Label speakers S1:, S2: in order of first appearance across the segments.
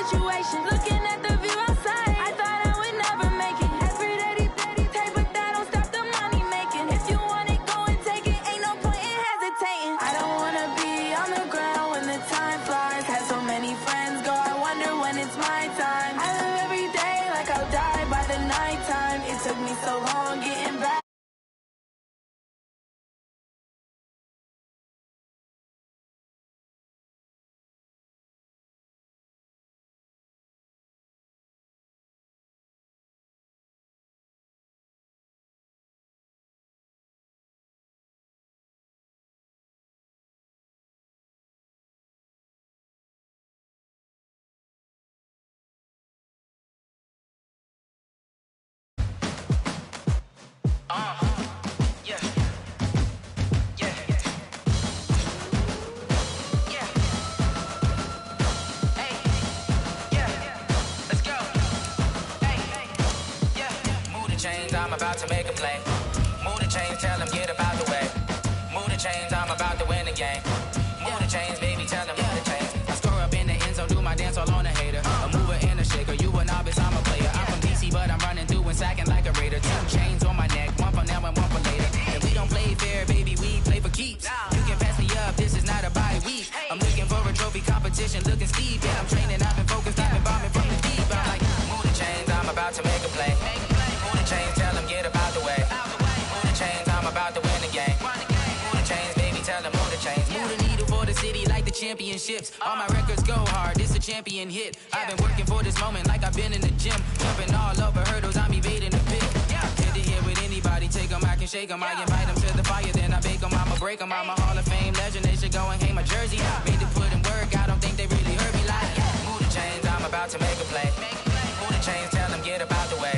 S1: situation. Looking at the view outside, I thought I would never make it. Every day, take, but that don't stop the money making. If you want it, go and take it. Ain't no point in hesitating. I don't wanna be on the ground when the time flies. Had so many friends go, I wonder when it's my time. I live every day like I'll die by the nighttime. It took me so long getting back.
S2: I'm about to make a play. Move the chains, tell them get about the way. Move the chains, I'm about to win the game. Move the chains, baby, tell them move the chains. I score up in the end zone, do my dance all on a hater. A mover and a shaker, you a novice, I'm a player. I'm from DC, but I'm running through and sacking like a raider. 2 chains on my neck, one for now and one for later. And we don't play fair, baby, we play for keeps. You can pass me up, this is not a bye week. I'm looking for a trophy competition, looking steep. Yeah, I'm training, I've been focused, I've been bombing from the deep. I'm like, move the chains, I'm about to make a play. Move the chains, tell them get about the way. Move the chains, I'm about to win the game. Move the chains, baby, tell them move the chains. Move the needle for the city like the championships. All my records go hard, this a champion hit. I've been working for this moment like I've been in the gym. Jumping all over hurdles, I'm evading the pit. Head to head with anybody, take them, I can shake them. I invite them to the fire, then I bake them. I'ma break them, I'm a Hall of Fame legend. They should go and hang my jersey. Made to put in work, I don't think they really heard me like. Move the chains, I'm about to make a play. Move the chains, tell them get about the way.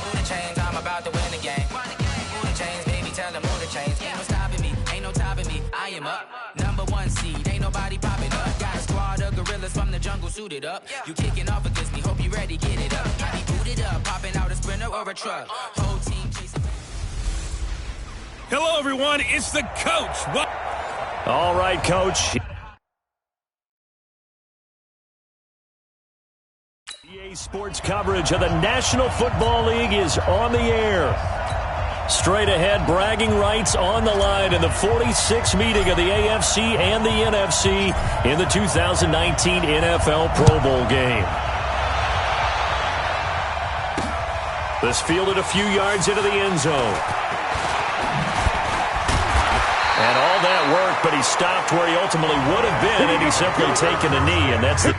S2: Move the chains, I'm about to win the game. Move the chains, baby, tell them move the chains. Ain't no stopping me, ain't no topping me. I am up, #1 seed, ain't nobody popping up. Got a squad of gorillas from the jungle suited up. You kicking off against me, hope you ready, get it up. I be booted up, popping out a Sprinter or a truck. Whole team chasing.
S3: Hello, everyone. It's the coach. What?
S4: All right, coach. EA Sports coverage of the National Football League is on the air. Straight ahead, bragging rights on the line in the 46th meeting of the AFC and the NFC in the 2019 NFL Pro Bowl game. This fielded a few yards into the end zone. And all that work, but he stopped where he ultimately would have been, and he's simply taken a knee, and that's the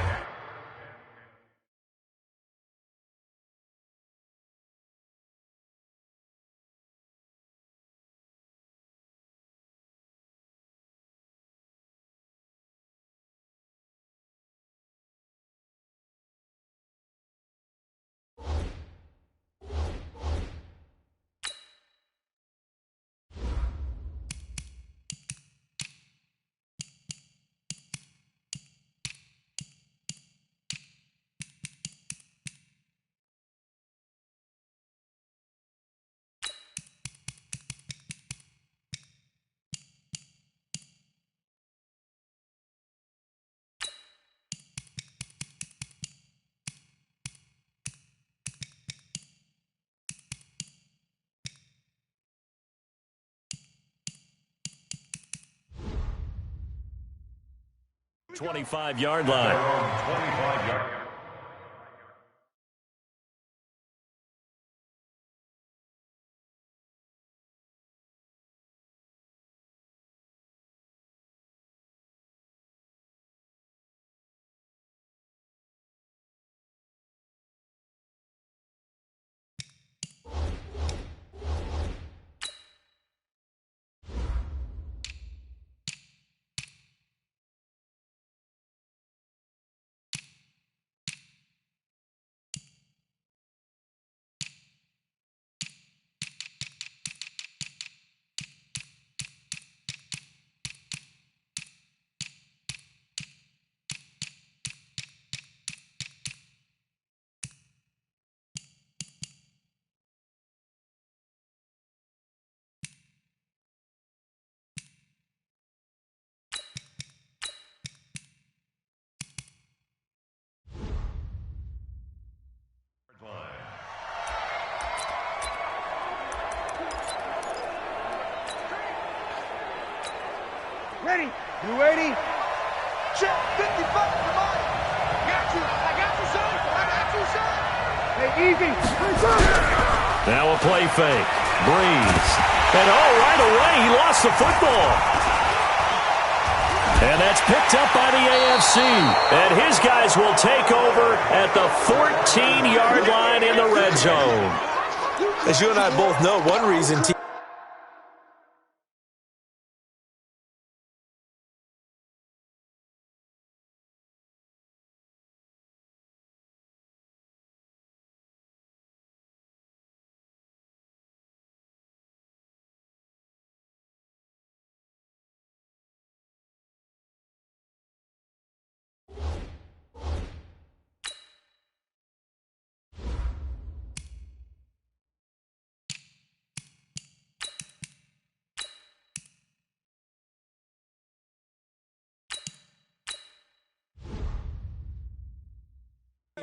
S4: .25-yard line.
S5: Ready. You ready? Check. 55. Come on. I got you, son. Hey, easy.
S4: Now a play fake. Breeze. And right away, he lost the football. And that's picked up by the AFC. And his guys will take over at the 14-yard line in the red zone.
S6: As you and I both know, one reason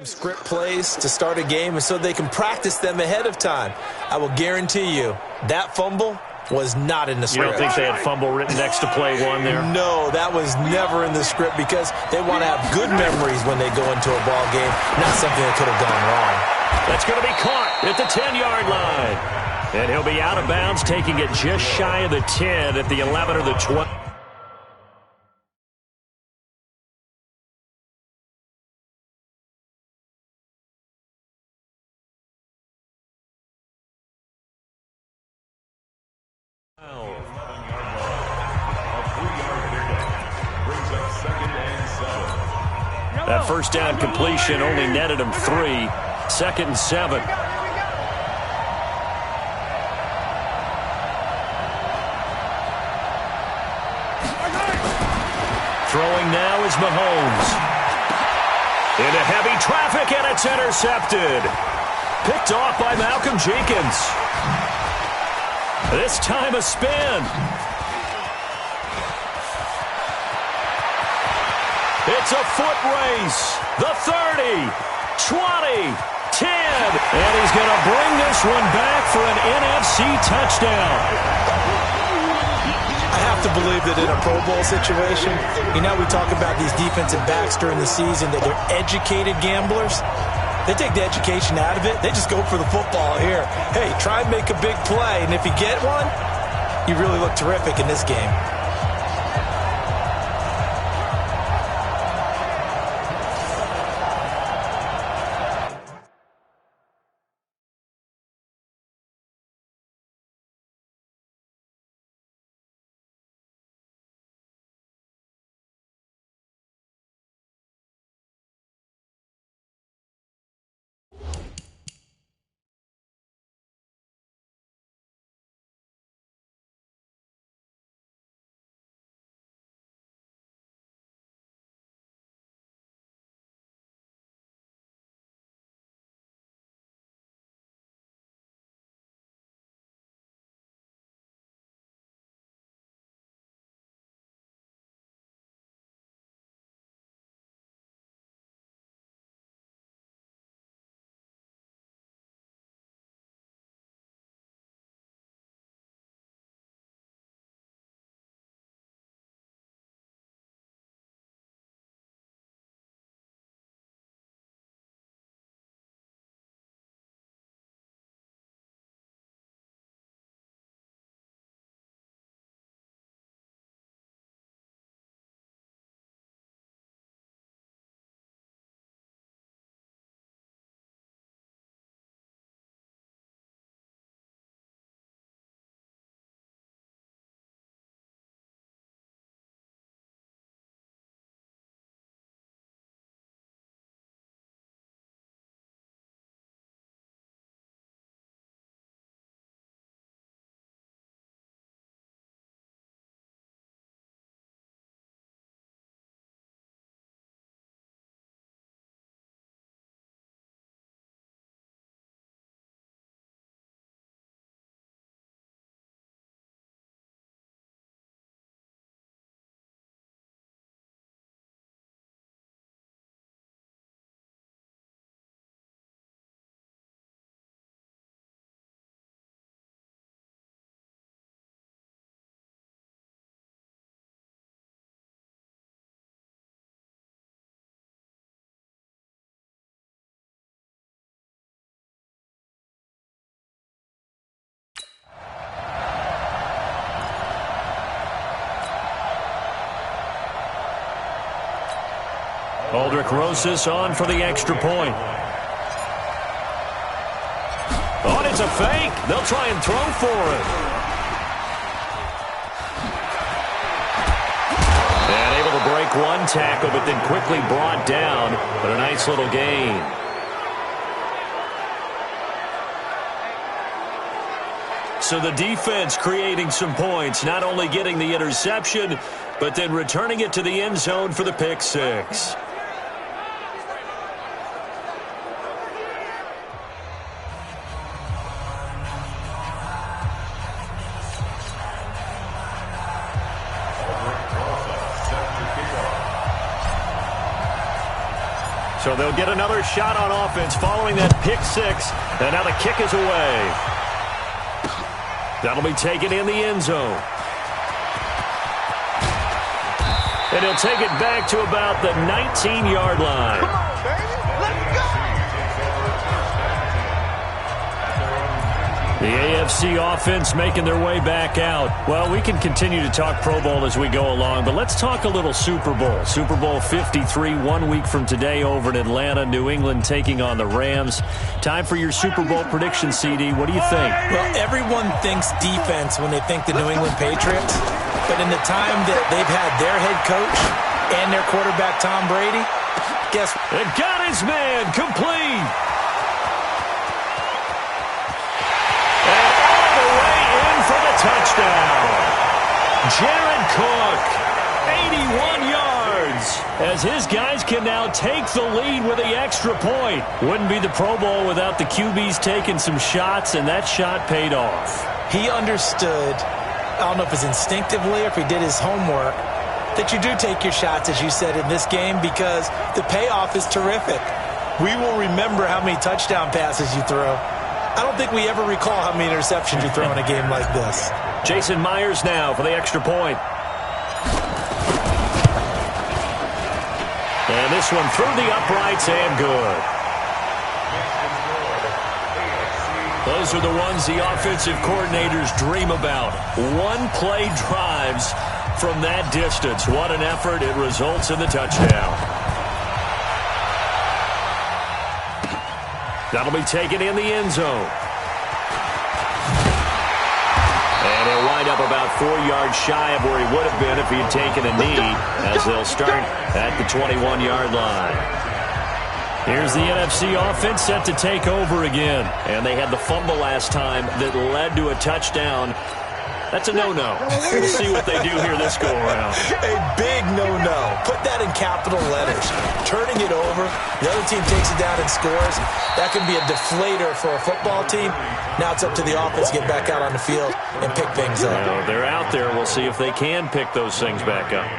S6: script plays to start a game and so they can practice them ahead of time. I will guarantee you that fumble was not in the script.
S4: You don't think they had fumble written next to play one there?
S6: No, that was never in the script because they want to have good memories when they go into a ball game, not something that could have gone wrong.
S4: That's going to be caught at the 10-yard line. And he'll be out of bounds, taking it just shy of the 10 at the 11 or the 12. That first down completion only netted him 3. 2nd and 7. Throwing now is Mahomes. Into heavy traffic, and it's intercepted. Picked off by Malcolm Jenkins. This time a spin. It's a foot race. The 30, 20, 10. And he's going to bring this one back for an NFC touchdown.
S6: I have to believe that in a Pro Bowl situation, we talk about these defensive backs during the season, that they're educated gamblers. They take the education out of it. They just go for the football here. Hey, try and make a big play, and if you get one, you really look terrific in this game.
S4: Aldrich Rosas on for the extra point. Oh, and it's a fake. They'll try and throw for it. And able to break one tackle, but then quickly brought down. But a nice little gain. So the defense creating some points, not only getting the interception, but then returning it to the end zone for the pick six. So they'll get another shot on offense following that pick six, and now the kick is away. That'll be taken in the end zone. And he'll take it back to about the 19-yard line.
S5: Come on, baby. Let's go.
S4: The AFC offense making their way back out. Well, we can continue to talk Pro Bowl as we go along, but let's talk a little Super Bowl. Super Bowl 53, 1 week from today over in Atlanta. New England taking on the Rams. Time for your Super Bowl prediction, CD. What do you think?
S6: Well, everyone thinks defense when they think the New England Patriots. But in the time that they've had their head coach and their quarterback, Tom Brady, guess what?
S4: It got his man complete. And all the way in for the touchdown. Jared Cook, 81 yards, as his guys can now take the lead with the extra point. Wouldn't be the Pro Bowl without the QBs taking some shots, and that shot paid off.
S6: He understood, I don't know if it's instinctively or if he did his homework, that you do take your shots, as you said, in this game because the payoff is terrific. We will remember how many touchdown passes you throw. I don't think we ever recall how many interceptions you throw in a game like this.
S4: Jason Myers now for the extra point. And this one through the uprights and good. Those are the ones the offensive coordinators dream about. One-play drives from that distance. What an effort. It results in the touchdown. That'll be taken in the end zone. And he'll wind up about 4 yards shy of where he would have been if he had taken a knee, as they'll start at the 21-yard line. Here's the NFC offense set to take over again. And they had the fumble last time that led to a touchdown. That's a no-no. We'll see what they do here this go-around.
S6: A big no-no. Put that in capital letters. Turning it over, the other team takes it down and scores. That can be a deflator for a football team. Now it's up to the offense to get back out on the field and pick things up.
S4: Well, they're out there. We'll see if they can pick those things back up.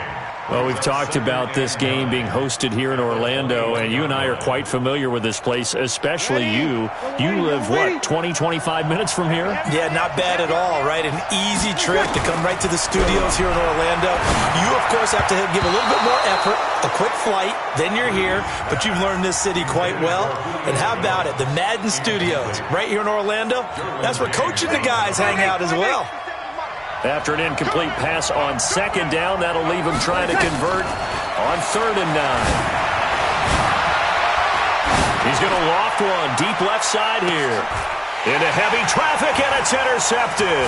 S4: Well, we've talked about this game being hosted here in Orlando, and you and I are quite familiar with this place, especially you. You live, what, 20, 25 minutes from here?
S6: Yeah, not bad at all, right? An easy trip to come right to the studios here in Orlando. You, of course, have to give a little bit more effort, a quick flight, then you're here, but you've learned this city quite well. And how about it? The Madden Studios, right here in Orlando, that's where Coach and the guys hang out as well.
S4: After an incomplete pass on second down, that'll leave him trying to convert on 3rd and 9. He's going to loft one deep left side here. Into heavy traffic, and it's intercepted.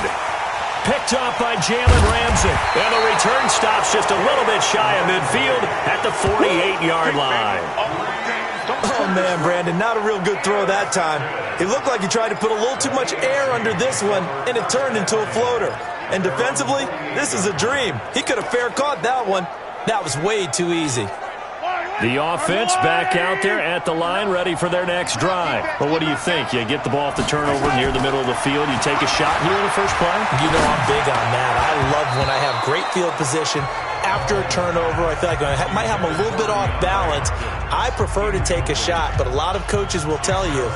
S4: Picked off by Jalen Ramsey. And the return stops just a little bit shy of midfield at the 48-yard line.
S6: Oh, man, Brandon, not a real good throw that time. It looked like he tried to put a little too much air under this one, and it turned into a floater. And defensively, this is a dream. He could have fair caught that one. That was way too easy.
S4: The offense back out there at the line, ready for their next drive. Well, what do you think? You get the ball off the turnover near the middle of the field. You take a shot here in the first play?
S6: You know I'm big on that. I love when I have great field position. After a turnover, I feel like I might have a little bit off balance. I prefer to take a shot, but a lot of coaches will tell you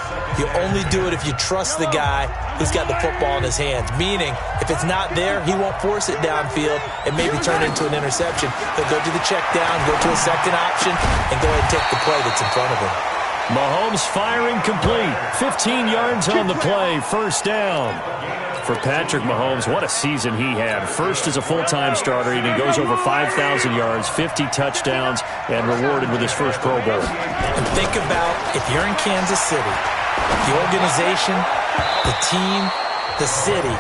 S6: only do it if you trust the guy who's got the football in his hands. Meaning, if it's not there, he won't force it downfield and maybe turn into an interception. He'll go to the check down, go to a second option, and go ahead and take the play that's in front of him. Mahomes
S4: firing complete. 15 yards on the play. First down. for Patrick Mahomes, what a season he had. First as a full-time starter, he goes over 5,000 yards, 50 touchdowns, and rewarded with his first Pro Bowl.
S6: And think about, if you're in Kansas City, the organization, the team, the city,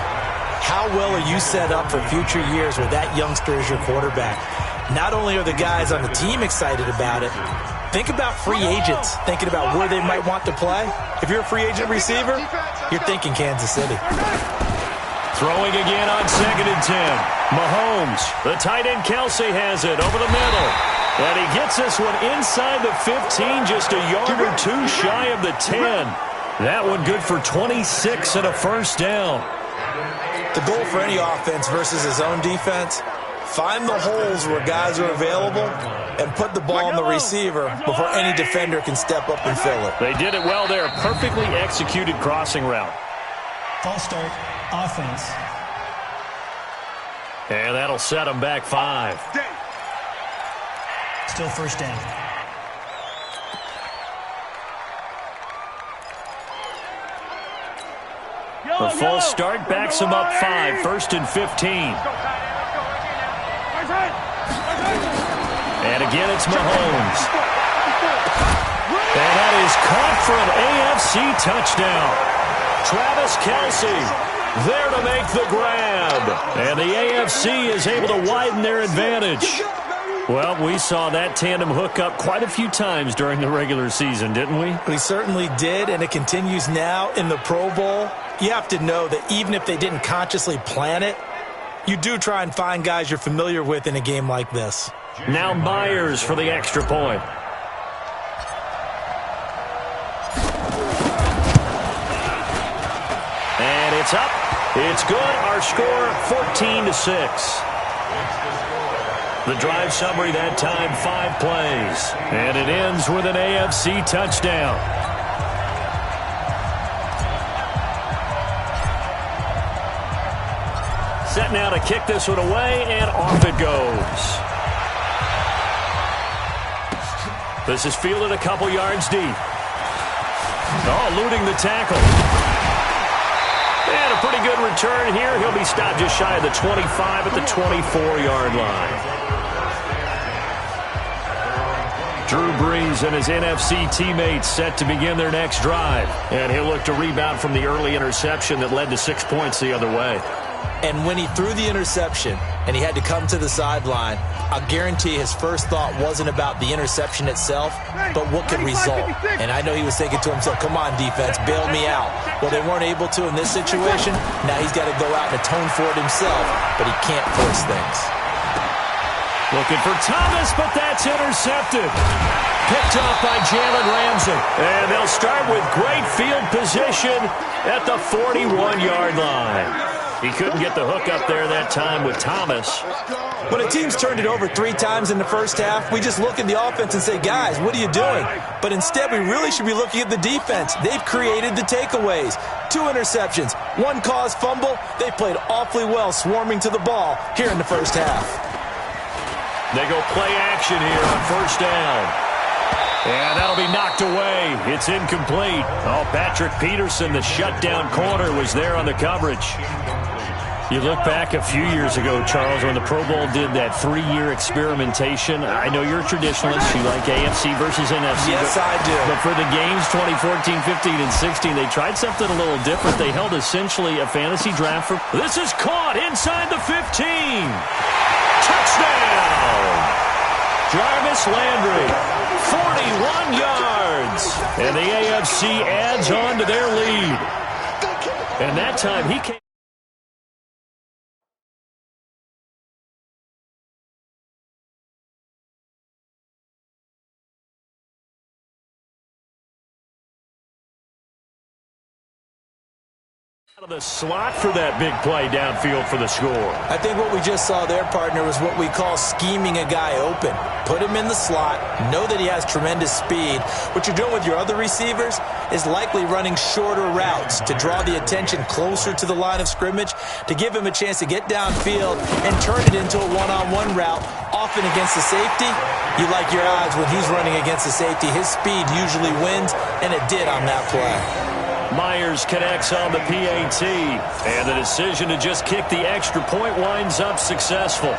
S6: how well are you set up for future years with that youngster as your quarterback? Not only are the guys on the team excited about it, think about free agents thinking about where they might want to play. If you're a free agent receiver, you're thinking Kansas City.
S4: Throwing again on 2nd and 10. Mahomes, the tight end Kelsey has it over the middle. And he gets this one inside the 15, just a yard or two shy of the 10. That one good for 26 and a first down.
S6: The goal for any offense versus his own defense, find the holes where guys are available and put the ball on the receiver before any defender can step up and fill it.
S4: They did it well there. Perfectly executed crossing route.
S7: False start, offense.
S4: And that'll set them back 5.
S7: Still first down.
S4: The false start backs them up 5. 1st and 15. And again, it's Mahomes. And that is caught for an AFC touchdown. Travis Kelce there to make the grab. And the AFC is able to widen their advantage. Well, we saw that tandem hook up quite a few times during the regular season, didn't we?
S6: We certainly did, and it continues now in the Pro Bowl. You have to know that even if they didn't consciously plan it, you do try and find guys you're familiar with in a game like this.
S4: Now Myers for the extra point. And it's up. It's good. Our score, 14-6. The drive summary that time, 5 plays. And it ends with an AFC touchdown. Set now to kick this one away, and off it goes. This is fielded a couple yards deep. Oh, eluding the tackle. And a pretty good return here. He'll be stopped just shy of the 25 at the 24-yard line. Drew Brees and his NFC teammates set to begin their next drive. And he'll look to rebound from the early interception that led to 6 points the other way.
S6: And when he threw the interception and he had to come to the sideline, I'll guarantee his first thought wasn't about the interception itself, but what could result. And I know he was thinking to himself, come on, defense, bail me out. Well, they weren't able to in this situation. Now he's got to go out and atone for it himself, but he can't force things.
S4: Looking for Thomas, but that's intercepted. Picked off by Jalen Ramsey. And they'll start with great field position at the 41-yard line. He couldn't get the hook up there that time with Thomas.
S6: When a team's turned it over 3 times in the first half, we just look at the offense and say, guys, what are you doing? But instead, we really should be looking at the defense. They've created the takeaways. 2 interceptions, 1 caused fumble. They played awfully well swarming to the ball here in the first half.
S4: They go play action here on first down. And that'll be knocked away. It's incomplete. Oh, Patrick Peterson, the shutdown corner, was there on the coverage. You look back a few years ago, Charles, when the Pro Bowl did that 3-year experimentation. I know you're a traditionalist. You like AFC versus NFC.
S6: Yes, I do.
S4: But for the games 2014, 15, and 16, they tried something a little different. They held essentially a fantasy draft. This is caught inside the 15. Touchdown! Jarvis Landry, 41 yards. And the AFC adds on to their lead. And that time he came out of the slot for that big play downfield for the score.
S6: I think what we just saw there, partner, was what we call scheming a guy open. Put him in the slot, know that he has tremendous speed. What you're doing with your other receivers is likely running shorter routes to draw the attention closer to the line of scrimmage, to give him a chance to get downfield and turn it into a one-on-one route. Often against the safety, you like your odds when he's running against the safety. His speed usually wins, and it did on that play.
S4: Myers connects on the PAT, and the decision to just kick the extra point winds up successful.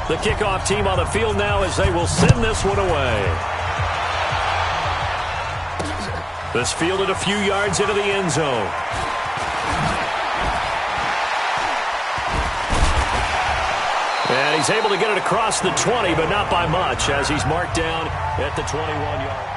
S4: The kickoff team on the field now as they will send this one away. This fielded a few yards into the end zone. And he's able to get it across the 20, but not by much, as he's marked down at the 21-yard.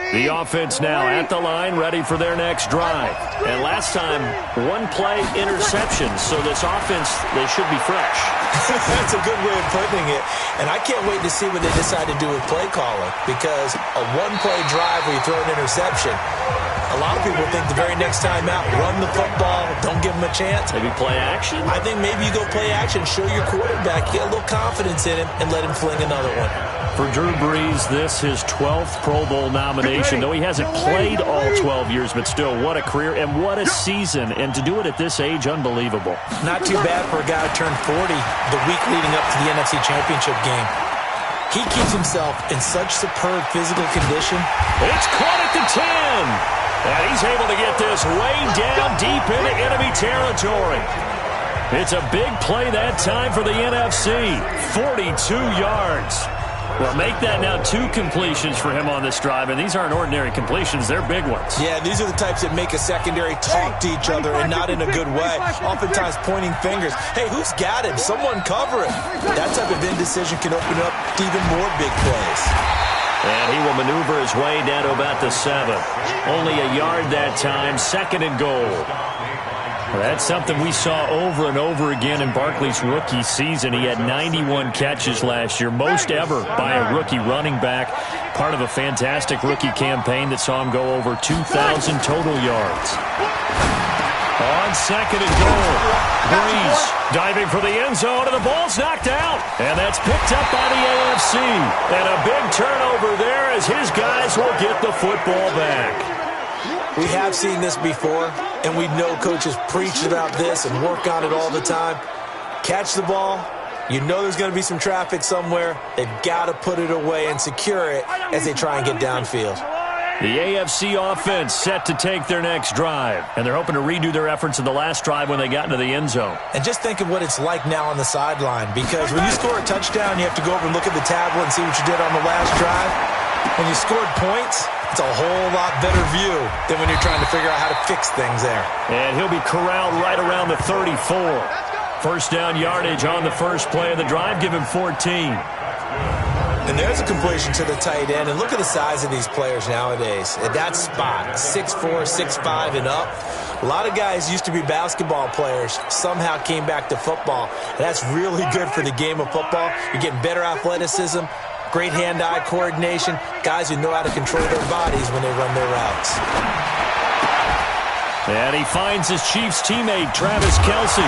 S4: The offense now at the line, ready for their next drive. And last time, one-play interception, so this offense, they should be fresh.
S6: That's a good way of putting it. And I can't wait to see what they decide to do with play calling, because a one-play drive where you throw an interception, a lot of people think the very next time out, run the football, don't give them a chance.
S4: Maybe play action?
S6: I think maybe you go play action, show your quarterback, get a little confidence in him, and let him fling another one.
S4: For Drew Brees, this his 12th Pro Bowl nomination, though he hasn't played all 12 years, but still, what a career and what a season. And to do it at this age, unbelievable.
S6: Not too bad for a guy who turned 40 the week leading up to the NFC Championship game. He keeps himself in such superb physical condition.
S4: It's caught at the 10. And he's able to get this way down deep into enemy territory. It's a big play that time for the NFC. 42 yards. Well, make that now 2 completions for him on this drive, and these aren't ordinary completions. They're big ones.
S6: Yeah, these are the types that make a secondary talk to each other and not in a good way, oftentimes pointing fingers. Hey, who's got him? Someone cover him. That type of indecision can open up to even more big plays.
S4: And he will maneuver his way down to about the 7. Only a yard that time, 2nd and goal. Well, that's something we saw over and over again in Barkley's rookie season. He had 91 catches last year, most ever by a rookie running back, part of a fantastic rookie campaign that saw him go over 2,000 total yards. On 2nd and goal, Brees diving for the end zone, and the ball's knocked out. And that's picked up by the AFC. And a big turnover there as his guys will get the football back.
S6: We have seen this before, and we know coaches preach about this and work on it all the time. Catch the ball. You know there's going to be some traffic somewhere. They've got to put it away and secure it as they try and get downfield.
S4: The AFC offense set to take their next drive, and they're hoping to redo their efforts in the last drive when they got into the end zone.
S6: And just think of what it's like now on the sideline, because when you score a touchdown, you have to go over and look at the tablet and see what you did on the last drive. When you scored points, it's a whole lot better view than when you're trying to figure out how to fix things there.
S4: And he'll be corralled right around the 34. First down yardage on the first play of the drive. Give him 14.
S6: And there's a completion to the tight end. And look at the size of these players nowadays. At that spot, 6'4", 6'5", and up. A lot of guys used to be basketball players, somehow came back to football. And that's really good for the game of football. You're getting better athleticism, great hand-eye coordination, guys who know how to control their bodies when they run their routes.
S4: And he finds his Chiefs teammate, Travis Kelce.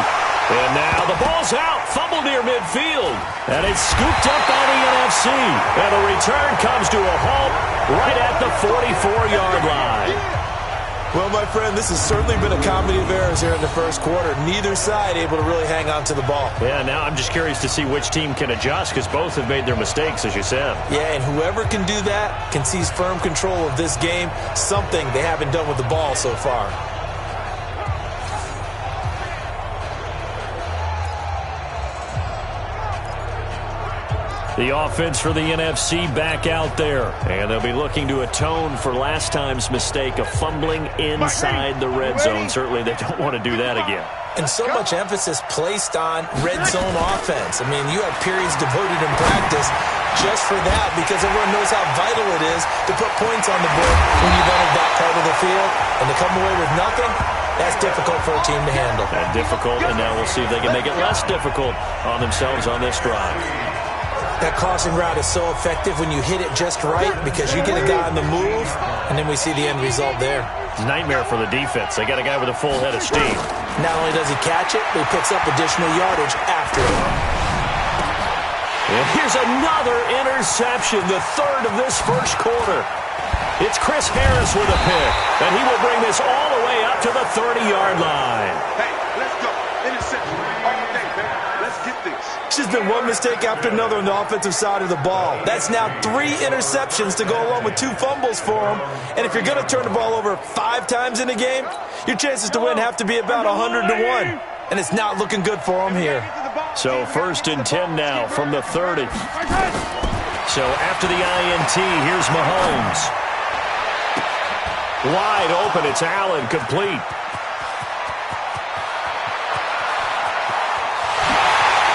S4: And now the ball's out, fumble near midfield. And it's scooped up by the NFC. And the return comes to a halt right at the 44-yard line.
S6: Well, my friend, this has certainly been a comedy of errors here in the first quarter. Neither side able to really hang on to the ball.
S4: Yeah, now I'm just curious to see which team can adjust, because both have made their mistakes, as you said.
S6: Yeah, and whoever can do that can seize firm control of this game, something they haven't done with the ball so far.
S4: The offense for the NFC back out there. And they'll be looking to atone for last time's mistake of fumbling inside the red zone. Certainly they don't want to do that again.
S6: And so much emphasis placed on red zone offense. I mean, you have periods devoted in practice just for that, because everyone knows how vital it is to put points on the board when you've entered that part of the field. And to come away with nothing, that's difficult for a team to handle.
S4: Difficult, and now we'll see if they can make it less difficult on themselves on this drive.
S6: That crossing route is so effective when you hit it just right because you get a guy on the move, and then we see the end result there.
S4: Nightmare for the defense. They got a guy with a full head of steam.
S6: Not only does he catch it, but he picks up additional yardage after it.
S4: And here's another interception, the third of this first quarter. It's Chris Harris with a pick, and he will bring this all the way up to the 30-yard line.
S5: Hey, let's go. Interception all day, baby. Let's get this.
S6: It's just been one mistake after another on the offensive side of the ball. That's now 3 interceptions to go along with 2 fumbles for him. And if you're going to turn the ball over 5 times in a game, your chances to win have to be about 100-1. And it's not looking good for him here.
S4: So 1st and 10 now from the 30. So after the INT, here's Mahomes. Wide open, it's Allen, complete.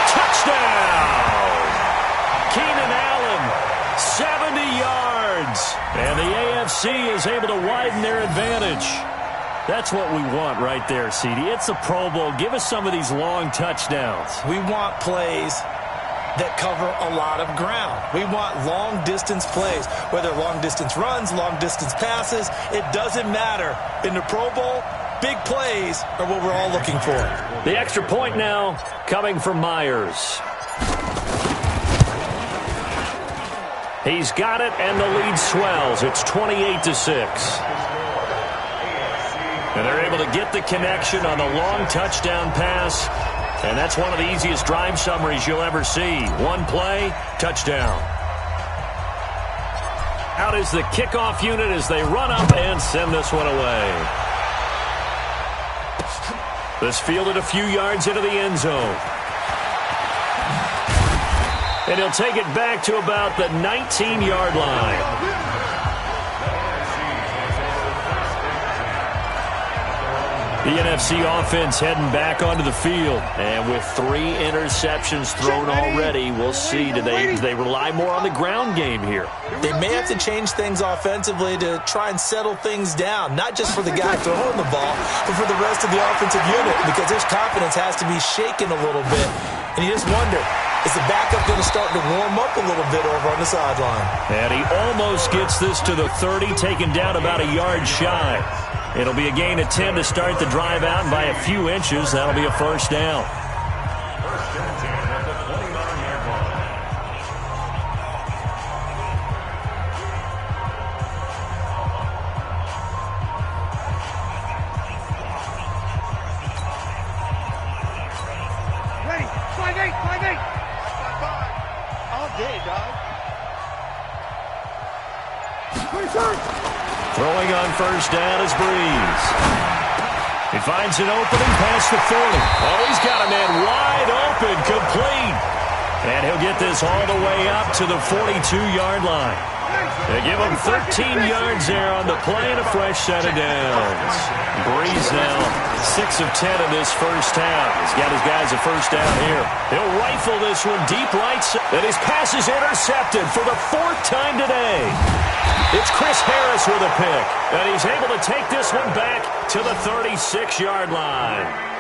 S4: Touchdown! Keenan Allen, 70 yards. And the AFC is able to widen their advantage. That's what we want right there, CD. It's a Pro Bowl. Give us some of these long touchdowns.
S6: We want plays that cover a lot of ground. We want long-distance plays, whether long-distance runs, long-distance passes. It doesn't matter. In the Pro Bowl, big plays are what we're all looking for.
S4: The extra point now coming from Myers. He's got it, and the lead swells. It's 28-6. And they're able to get the connection on the long touchdown pass. And that's one of the easiest drive summaries you'll ever see. One play, touchdown. Out is the kickoff unit as they run up and send this one away. This fielded a few yards into the end zone. And he'll take it back to about the 19-yard line. The NFC offense heading back onto the field. And with 3 interceptions thrown already, we'll see. Do they rely more on the ground game here?
S6: They may have to change things offensively to try and settle things down, not just for the guy throwing the ball, but for the rest of the offensive unit, because his confidence has to be shaken a little bit. And you just wonder, is the backup going to start to warm up a little bit over on the sideline?
S4: And he almost gets this to the 30, taken down about a yard shy. It'll be a gain of 10 to start the drive out, and by a few inches, that'll be a first down.
S5: Ready. 5-8. All day, dog.
S4: Throwing on first down is Breeze. He finds an opening past the 40. Oh, he's got a man wide open, complete. And he'll get this all the way up to the 42-yard line. They give him 13 yards there on the play and a fresh set of downs. Breeze now 6 of 10 in this first half. He's got his guys a first down here. He'll rifle this one deep right side. And his pass is intercepted for the 4th time today. It's Chris Harris with a pick. And he's able to take this one back to the 36-yard line.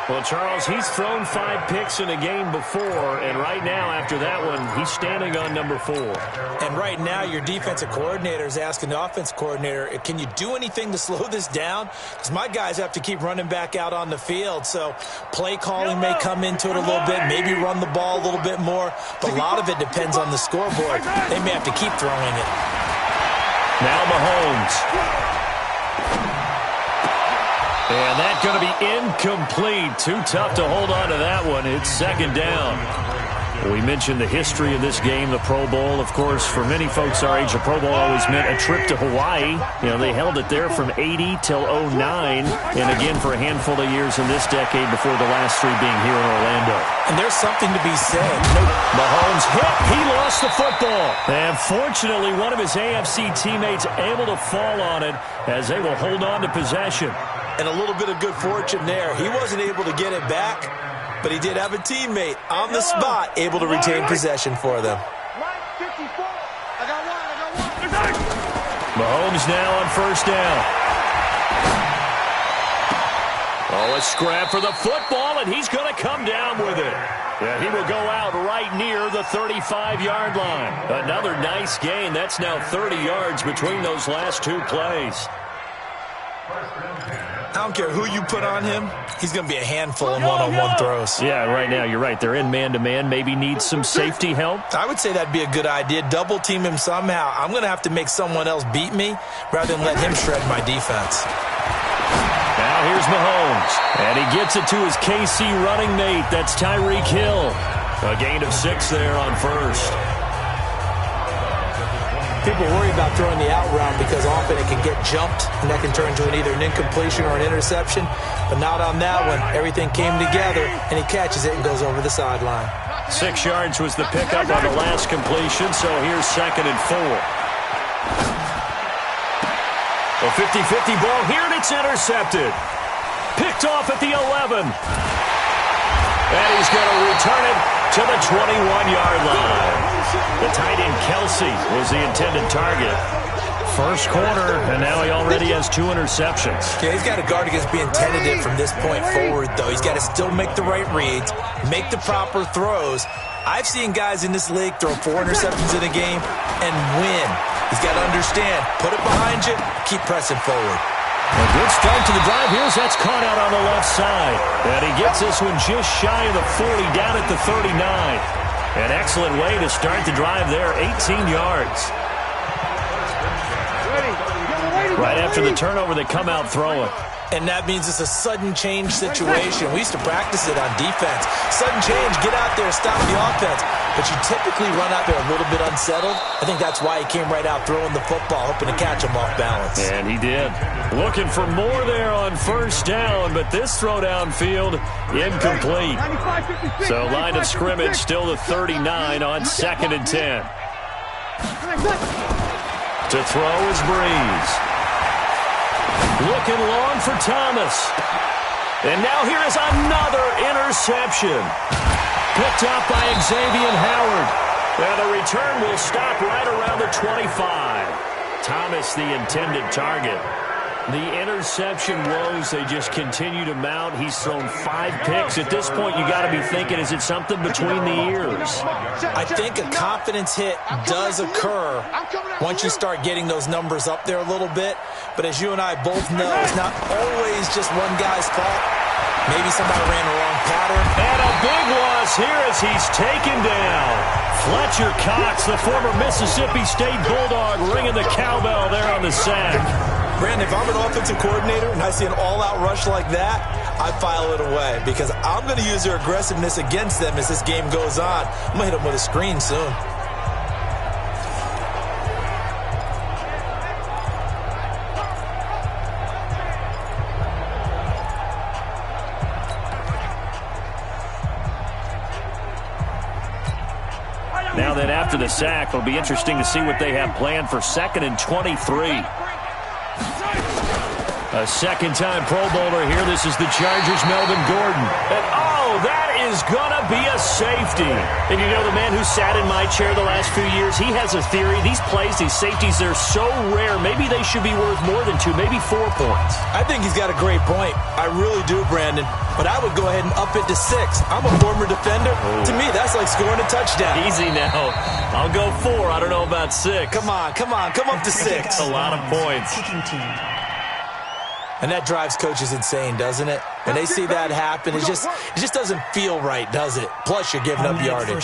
S4: Well, Charles, he's thrown 5 picks in a game before, and right now, after that one, he's standing on number 4.
S6: And right now, your defensive coordinator is asking the offensive coordinator, can you do anything to slow this down? Because my guys have to keep running back out on the field, so play calling may come into it a little bit, maybe run the ball a little bit more, but a lot of it depends on the scoreboard. They may have to keep throwing it.
S4: Now Mahomes. And that's going to be incomplete. Too tough to hold on to that one. It's second down. We mentioned the history of this game, the Pro Bowl. Of course, for many folks our age, the Pro Bowl always meant a trip to Hawaii. You know, they held it there from 80 till 09, and again for a handful of years in this decade before the last 3 being here in Orlando.
S6: And there's something to be said.
S4: Mahomes hit. He lost the football. And fortunately, one of his AFC teammates able to fall on it as they will hold on to possession.
S6: And a little bit of good fortune there. He wasn't able to get it back, but he did have a teammate on the spot able to retain possession for them.
S4: Mahomes now on first down. Oh, a scrap for the football, and he's going to come down with it. Yeah, he will go out right near the 35-yard line. Another nice gain. That's now 30 yards between those last two plays.
S6: I don't care who you put on him. He's going to be a handful in one-on-one throws.
S4: Yeah, right now, you're right. They're in man-to-man. Maybe needs some safety help.
S6: I would say that'd be a good idea. Double team him somehow. I'm going to have to make someone else beat me rather than let him shred my defense.
S4: Now here's Mahomes, and he gets it to his KC running mate. That's Tyreek Hill. A gain of 6 there on first.
S6: People worry about throwing the out route because often it can get jumped, and that can turn into either an incompletion or an interception. But not on that one. Everything came together, and he catches it and goes over the sideline.
S4: 6 yards was the pickup on the last completion, so here's 2nd and 4. A 50-50 ball here, and it's intercepted. Picked off at the 11. And he's going to return it to the 21-yard line. The tight end Kelsey was the intended target. First quarter, and now he already has 2 interceptions.
S6: Yeah, he's got to guard against being tentative from this point forward, though. He's got to still make the right reads, make the proper throws. I've seen guys in this league throw 4 interceptions in a game and win. He's got to understand, put it behind you, keep pressing forward.
S4: A good start to the drive. Here's that's caught out on the left side. And he gets this one just shy of the 40, down at the 39. An excellent way to start the drive there, 18 yards. Right after the turnover, they come out throwing.
S6: And that means it's a sudden change situation. We used to practice it on defense. Sudden change, get out there, stop the offense. But you typically run out there a little bit unsettled. I think that's why he came right out throwing the football, hoping to catch him off balance.
S4: And he did. Looking for more there on first down, but this throw downfield, incomplete. So line of scrimmage still the 39 on 2nd and 10. To throw is Breeze. Looking long for Thomas. And now here is another interception. Picked up by Xavier Howard. And the return will stop right around the 25. Thomas, the intended target. The interception woes, they just continue to mount. He's thrown 5 picks. At this point, you got to be thinking, is it something between the ears?
S6: I think a confidence hit does occur once you start getting those numbers up there a little bit. But as you and I both know, it's not always just one guy's fault. Maybe somebody ran the wrong pattern.
S4: And a big loss here as he's taken down. Fletcher Cox, the former Mississippi State Bulldog, ringing the cowbell there on the sack.
S6: Brandon, if I'm an offensive coordinator and I see an all-out rush like that, I file it away because I'm going to use their aggressiveness against them as this game goes on. I'm going to hit them with a screen soon.
S4: Now then, after the sack, it'll be interesting to see what they have planned for 2nd and 23. A second-time Pro Bowler here. This is the Chargers' Melvin Gordon. And, oh, that is going to be a safety. And you know, the man who sat in my chair the last few years, he has a theory. These plays, these safeties, they're so rare. Maybe they should be worth more than 2, maybe 4 points.
S6: I think he's got a great point. I really do, Brandon. But I would go ahead and up it to 6. I'm a former defender. Oh. To me, that's like scoring a touchdown.
S4: Easy now. I'll go 4. I don't know about 6.
S6: Come on. Come up to 6.
S4: A lot of points.
S7: Kicking team.
S6: And that drives coaches insane, doesn't it? When they see that happen, it just doesn't feel right, does it? Plus, you're giving up yardage.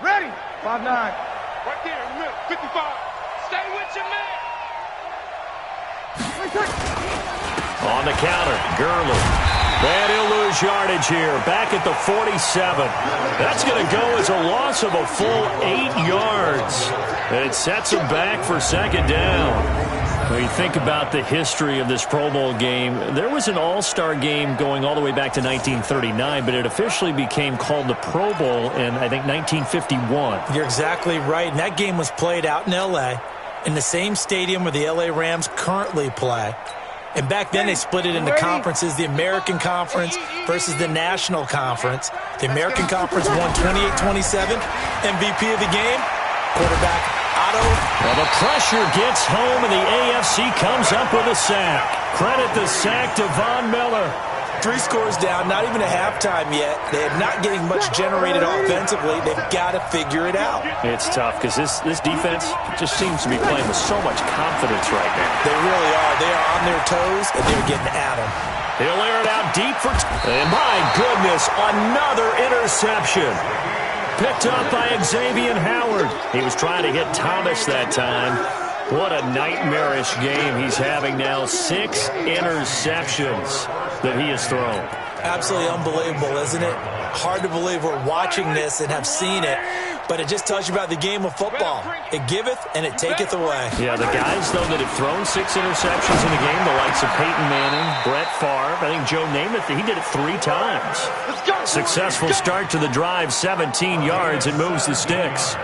S5: Ready? 5-9. Right there in the middle. 55. Stay with your man.
S4: On the counter, Gurley. And he'll lose yardage here. Back at the 47. That's going to go as a loss of a full 8 yards. And it sets him back for 2nd down. When you think about the history of this Pro Bowl game, there was an all-star game going all the way back to 1939, but it officially became called the Pro Bowl in, I think, 1951.
S6: You're exactly right. And that game was played out in L.A., in the same stadium where the L.A. Rams currently play. And back then they split it into conferences, the American Conference versus the National Conference. The American Conference won 28-27. MVP of the game, quarterback Otto.
S4: Well, the pressure gets home, and the AFC comes up with a sack. Credit the sack to Von Miller.
S6: 3 scores down, not even a halftime yet. They're not getting much generated offensively. They've got to figure it out.
S4: It's tough because this defense just seems to be playing with so much confidence right now.
S6: They really are. They are on their toes, and they're getting at them.
S4: He'll air it out deep for... And my goodness, another interception. Picked up by Xavier Howard. He was trying to hit Thomas that time. What a nightmarish game he's having now. 6 interceptions that he has thrown.
S6: Absolutely unbelievable, isn't it? Hard to believe we're watching this and have seen it, but it just tells you about the game of football. It giveth and it taketh away.
S4: Yeah, the guys, though, that have thrown 6 interceptions in the game, the likes of Peyton Manning, Brett Favre, I think Joe Namath, he did it 3 times. Successful start to the drive, 17 yards, and moves the sticks.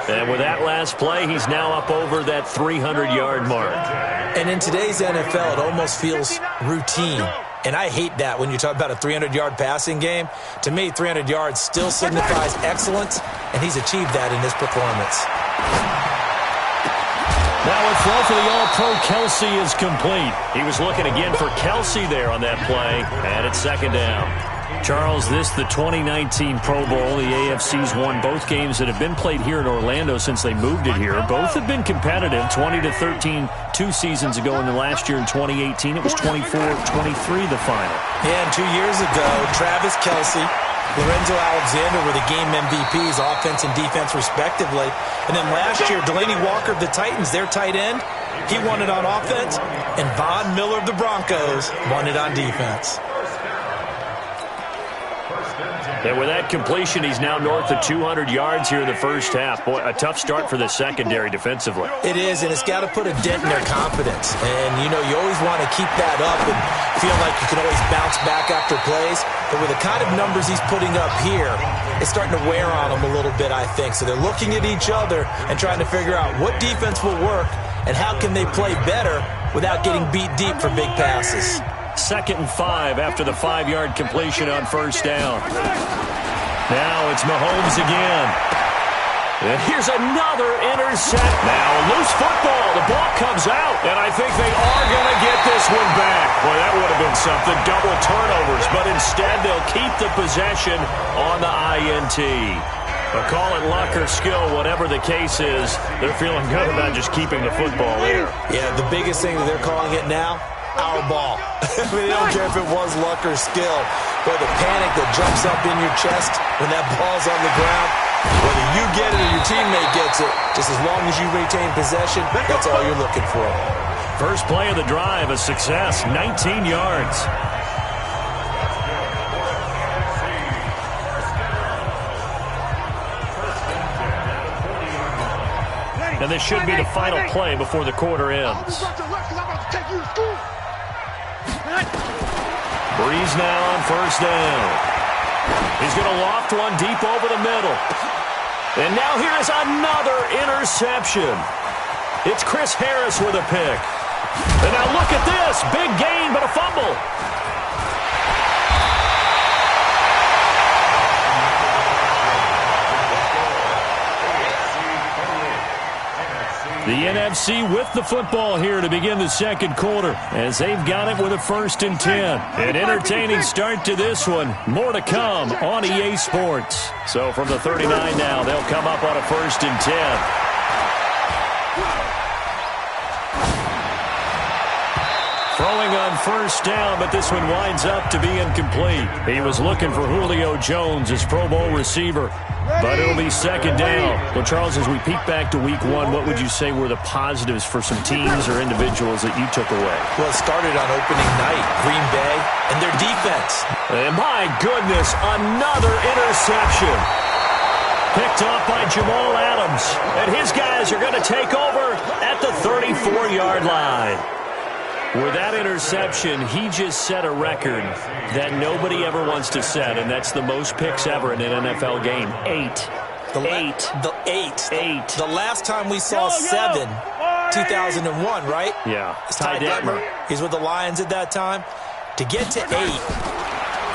S4: And with that last play, he's now up over that 300-yard mark.
S6: And in today's NFL, it almost feels routine. And I hate that when you talk about a 300-yard passing game. To me, 300 yards still signifies excellence, and he's achieved that in his performance.
S4: Now a throw for the All-Pro Kelsey is complete. He was looking again for Kelsey there on that play, and it's second down. Charles, this the 2019 Pro Bowl. The AFC's won both games that have been played here in Orlando since they moved it here. Both have been competitive, 20-13 2 seasons ago, and then last year in 2018 it was 24-23 the final.
S6: Yeah, and 2 years ago, Travis Kelsey, Lorenzo Alexander were the game MVPs, offense and defense respectively. And then last year, Delaney Walker of the Titans, their tight end, he won it on offense, and Von Miller of the Broncos won it on defense.
S4: And with that completion, he's now north of 200 yards here in the first half. Boy, a tough start for the secondary defensively.
S6: It is, and it's got to put a dent in their confidence. And, you know, you always want to keep that up and feel like you can always bounce back after plays. But with the kind of numbers he's putting up here, it's starting to wear on them a little bit, I think. So they're looking at each other and trying to figure out what defense will work and how can they play better without getting beat deep for big passes.
S4: 2nd and 5 after the 5-yard completion on first down. Now it's Mahomes again. And here's another intercept. Now a loose football. The ball comes out. And I think they are going to get this one back. Boy, that would have been something. Double turnovers. But instead they'll keep the possession on the INT. But call it luck or skill, whatever the case is, they're feeling good about just keeping the football there.
S6: Yeah, the biggest thing that they're calling it now, our ball. I mean, they don't care if it was luck or skill. But the panic that jumps up in your chest when that ball's on the ground, whether you get it or your teammate gets it, just as long as you retain possession, that's all you're looking for.
S4: First play of the drive, a success, 19 yards. And this should be the final play before the quarter ends. Breeze now on first down. He's going to loft one deep over the middle. And now here is another interception. It's Chris Harris with a pick. And now look at this. Big gain, but a fumble. The NFC with the football here to begin the second quarter as they've got it with a 1st and 10. An entertaining start to this one. More to come on EA Sports. So from the 39 now, they'll come up on a 1st and 10. Throwing on first down, but this one winds up to be incomplete. He was looking for Julio Jones, his Pro Bowl receiver. But it'll be second down. Well, Charles, as we peek back to week 1, what would you say were the positives for some teams or individuals that you took away?
S6: Well, it started on opening night, Green Bay, and their defense.
S4: And my goodness, another interception. Picked off by Jamal Adams. And his guys are going to take over at the 34-yard line. With that interception, he just set a record that nobody ever wants to set, and that's the most picks ever in an NFL game. 8.
S6: The last time we saw 7, 2001, right?
S4: Yeah.
S6: It's Ty Detmer. He's with the Lions at that time. To get to 8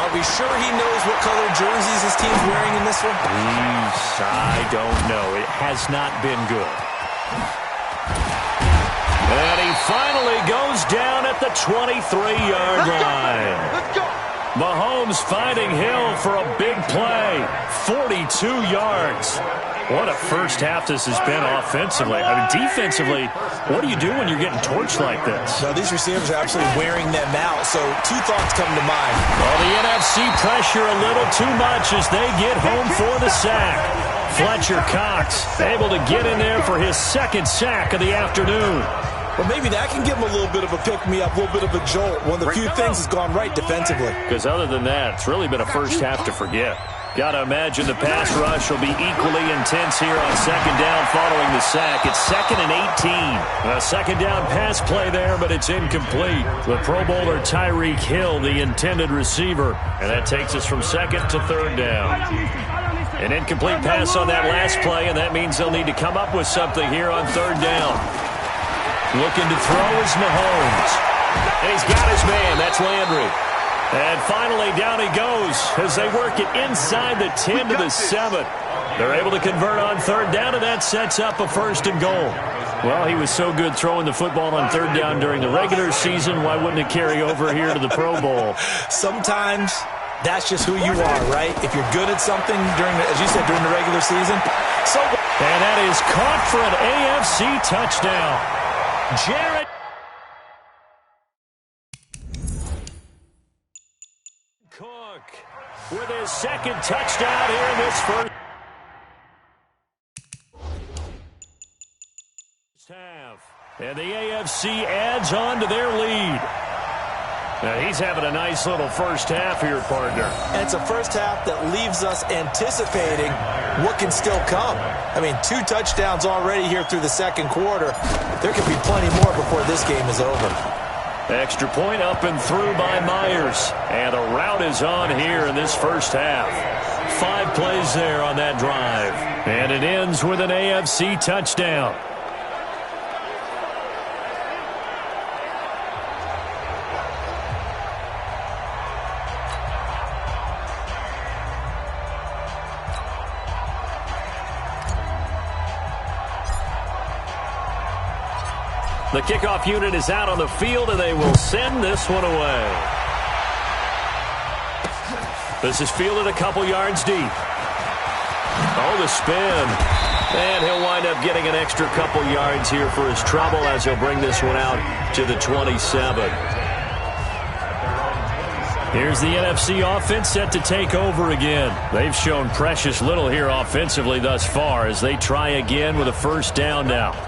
S6: Are we sure he knows what color jerseys his team's wearing in this one?
S4: I don't know. It has not been good. And he finally goes down at the 23-yard line.
S5: Let's go.
S4: Mahomes finding Hill for a big play. 42 yards. What a first half this has been offensively. I mean, defensively, what do you do when you're getting torched like this?
S6: Well, these receivers are absolutely wearing them out, so two thoughts come to mind.
S4: Well, the NFC pressure a little too much as they get home for the sack. Fletcher Cox able to get in there for his second sack of the afternoon.
S6: Well, maybe that can give him a little bit of a pick-me-up, a little bit of a jolt. One of the few things has gone right defensively.
S4: Because other than that, it's really been a first half to forget. Got to imagine the pass rush will be equally intense here on second down following the sack. It's 2nd and 18. A second down pass play there, but it's incomplete. The Pro Bowler Tyreek Hill, the intended receiver. And that takes us from second to third down. An incomplete pass on that last play, and that means they'll need to come up with something here on third down. Looking to throw is Mahomes. And he's got his man. That's Landry. And finally, down he goes as they work it inside the 10 to the 7. They're able to convert on third down, and that sets up a 1st and goal. Well, he was so good throwing the football on third down during the regular season. Why wouldn't it carry over here to the Pro Bowl?
S6: Sometimes that's just who you are, right? If you're good at something during, as you said, during the regular season.
S4: And that is caught for an AFC touchdown. Jarrett Cook with his second touchdown here in this first half. And the AFC adds on to their lead. Now he's having a nice little first half here, partner.
S6: And it's a first half that leaves us anticipating what can still come. I mean, 2 touchdowns already here through the second quarter. There could be plenty more before this game is over.
S4: Extra point up and through by Myers. And a route is on here in this first half. 5 plays there on that drive. And it ends with an AFC touchdown. The kickoff unit is out on the field, and they will send this one away. This is fielded a couple yards deep. Oh, the spin. And he'll wind up getting an extra couple yards here for his trouble as he'll bring this one out to the 27. Here's the NFC offense set to take over again. They've shown precious little here offensively thus far as they try again with a first down now.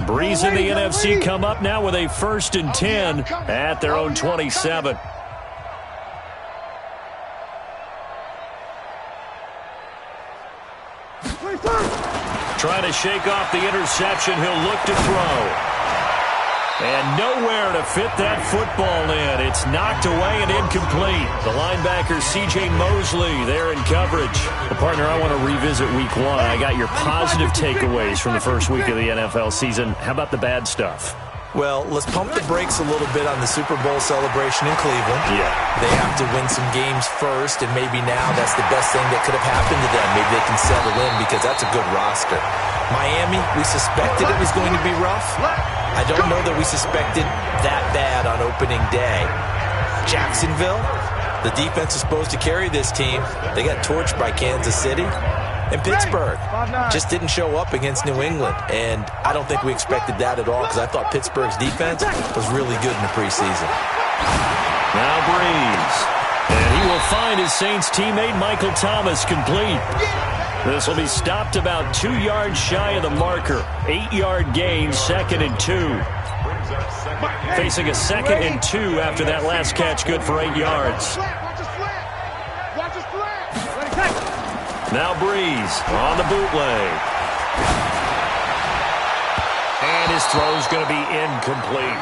S4: Breeze and the NFC come up now with a 1st and 10 at their own 27. Trying to shake off the interception. He'll look to throw. And nowhere to fit that football in. It's knocked away and incomplete. The linebacker, C.J. Mosley, there in coverage. Well, partner, I want to revisit Week 1. I got your positive takeaways from the first week of the NFL season. How about the bad stuff?
S6: Well, let's pump the brakes a little bit on the Super Bowl celebration in Cleveland.
S4: Yeah.
S6: They have to win some games first, and maybe now that's the best thing that could have happened to them. Maybe they can settle in because that's a good roster. Miami, we suspected it was going to be rough. I don't know that we suspected that bad on opening day. Jacksonville, the defense is supposed to carry this team. They got torched by Kansas City. And Pittsburgh just didn't show up against New England. And I don't think we expected that at all because I thought Pittsburgh's defense was really good in the preseason.
S4: Now Breeze. And he will find his Saints teammate Michael Thomas complete. This will be stopped about 2 yards shy of the marker. 8-yard gain, 2nd and 2. Facing a 2nd and 2 after that last catch, good for 8 yards. Now Breeze on the bootleg. And his throw's going to be incomplete.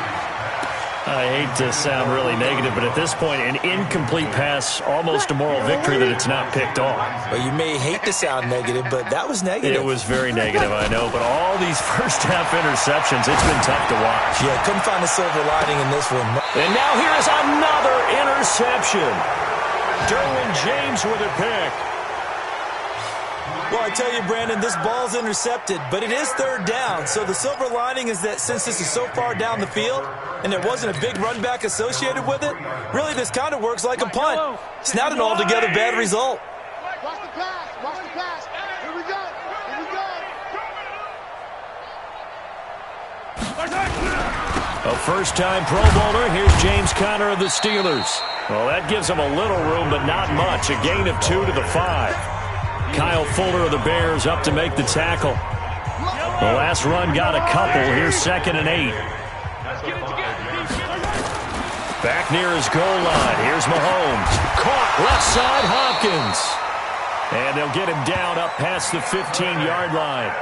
S4: I hate to sound really negative, but at this point, an incomplete pass, almost a moral victory that it's not picked off.
S6: Well, you may hate to sound negative, but that was negative.
S4: It was very negative, I know, but all these first-half interceptions, it's been tough to watch.
S6: Yeah, couldn't find a silver lining in this one.
S4: And now here is another interception. Derwin James with a pick.
S6: Well, I tell you, Brandon, this ball's intercepted, but it is third down. So the silver lining is that since this is so far down the field and there wasn't a big run back associated with it, really this kind of works like a punt. It's not an altogether bad result.
S5: Watch the pass. Watch the pass. Here we go. Here we go.
S4: A first-time Pro Bowler. Here's James Conner of the Steelers. Well, that gives him a little room, but not much. A gain of 2 to the 5. Kyle Fuller of the Bears up to make the tackle. The last run got a couple. Here's 2nd and 8. Back near his goal line. Here's Mahomes. Caught left side, Hopkins. And they'll get him down up past the 15-yard line.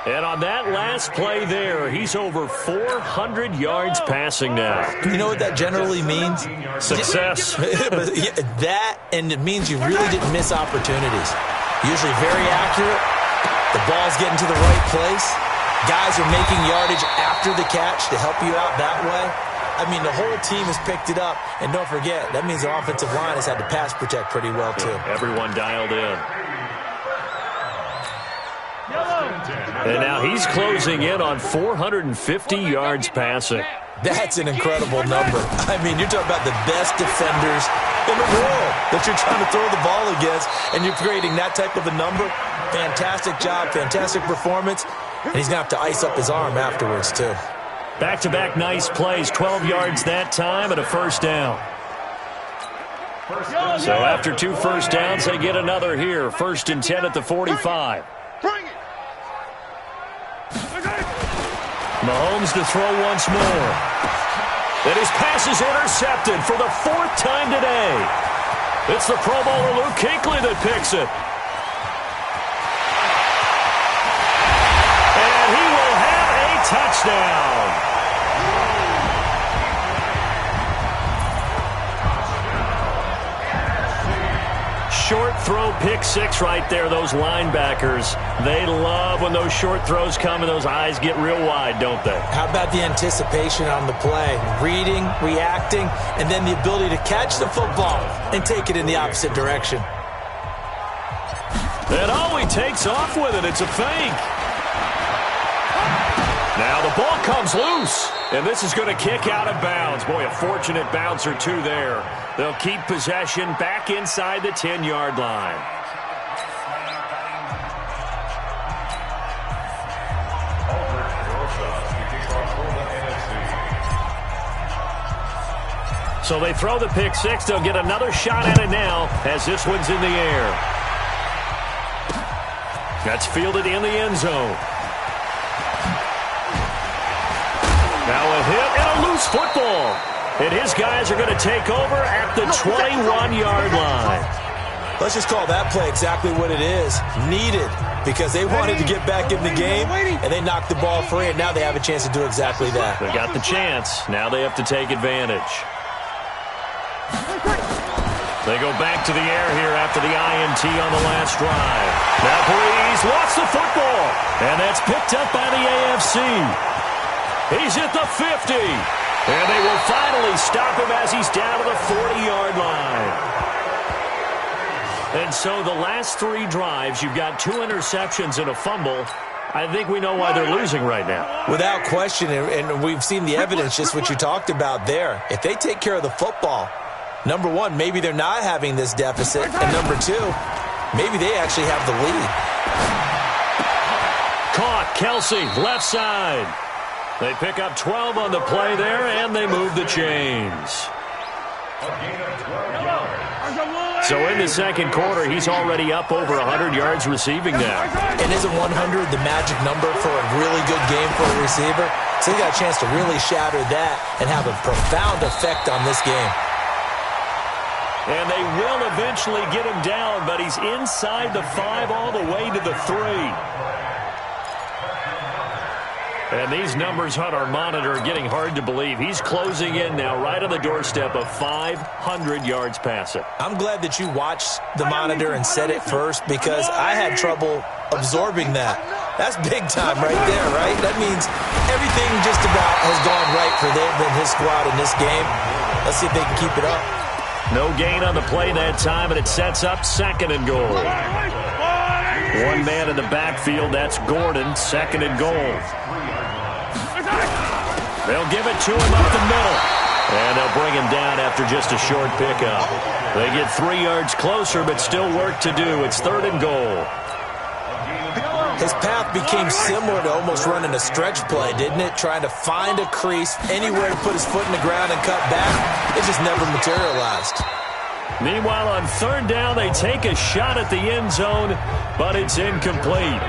S4: And on that last play there, he's over 400 yards passing now.
S6: You know what that generally means?
S4: Success.
S6: That, and it means you really didn't miss opportunities. Usually very accurate. The ball's getting to the right place. Guys are making yardage after the catch to help you out that way. I mean, the whole team has picked it up. And don't forget, that means the offensive line has had to pass protect pretty well, too.
S4: Everyone dialed in. And now he's closing in on 450 yards passing.
S6: That's an incredible number. I mean, you're talking about the best defenders in the world that you're trying to throw the ball against, and you're creating that type of a number. Fantastic job, fantastic performance, and he's going to have to ice up his arm afterwards, too.
S4: Back-to-back nice plays, 12 yards that time and a first down. So after 2 first downs, they get another here. 1st and 10 at the 45. Mahomes to throw once more. And his pass is intercepted for the 4th time today. It's the Pro Bowler Luke Kuechly that picks it. And he will have a touchdown. Short throw, pick 6 right there. Those linebackers, they love when those short throws come and those eyes get real wide, don't they?
S6: How about the anticipation on the play? Reading, reacting, and then the ability to catch the football and take it in the opposite direction.
S4: And oh, he takes off with it. It's a fake. Now the ball comes loose, and this is going to kick out of bounds. Boy, a fortunate bounce or 2 there. They'll keep possession back inside the 10-yard line. So they throw the pick 6. They'll get another shot at it now as this one's in the air. That's fielded in the end zone. Now a hit and a loose football. And his guys are going to take over at the 21-yard line.
S6: Let's just call that play exactly what it is. Needed, because they wanted to get back in the game, and they knocked the ball free, and now they have a chance to do exactly that.
S4: They got the chance. Now they have to take advantage. They go back to the air here after the INT on the last drive. Now Breeze lost the football, and that's picked up by the AFC. He's at the 50. And they will finally stop him as he's down to the 40-yard line. And so the last 3 drives, you've got 2 interceptions and a fumble. I think we know why they're losing right now.
S6: Without question, and we've seen the evidence, just what you talked about there. If they take care of the football, number 1, maybe they're not having this deficit. And number 2, maybe they actually have the lead.
S4: Caught, Kelsey, left side. They pick up 12 on the play there, and they move the chains. So in the second quarter, he's already up over 100 yards receiving now.
S6: And isn't 100 the magic number for a really good game for a receiver? So he got a chance to really shatter that and have a profound effect on this game.
S4: And they will eventually get him down, but he's inside the 5 all the way to the 3. And these numbers on our monitor are getting hard to believe. He's closing in now right on the doorstep of 500 yards passing.
S6: I'm glad that you watched the monitor and said it first because I had trouble absorbing that. That's big time right there, right? That means everything just about has gone right for them and his squad in this game. Let's see if they can keep it up.
S4: No gain on the play that time, and it sets up 2nd and goal. One man in the backfield, that's Gordon, 2nd and goal. They'll give it to him up the middle. And they'll bring him down after just a short pickup. They get 3 yards closer, but still work to do. It's 3rd and goal.
S6: His path became similar to almost running a stretch play, didn't it? Trying to find a crease, anywhere to put his foot in the ground and cut back. It just never materialized.
S4: Meanwhile, on 3rd down, they take a shot at the end zone, but it's incomplete.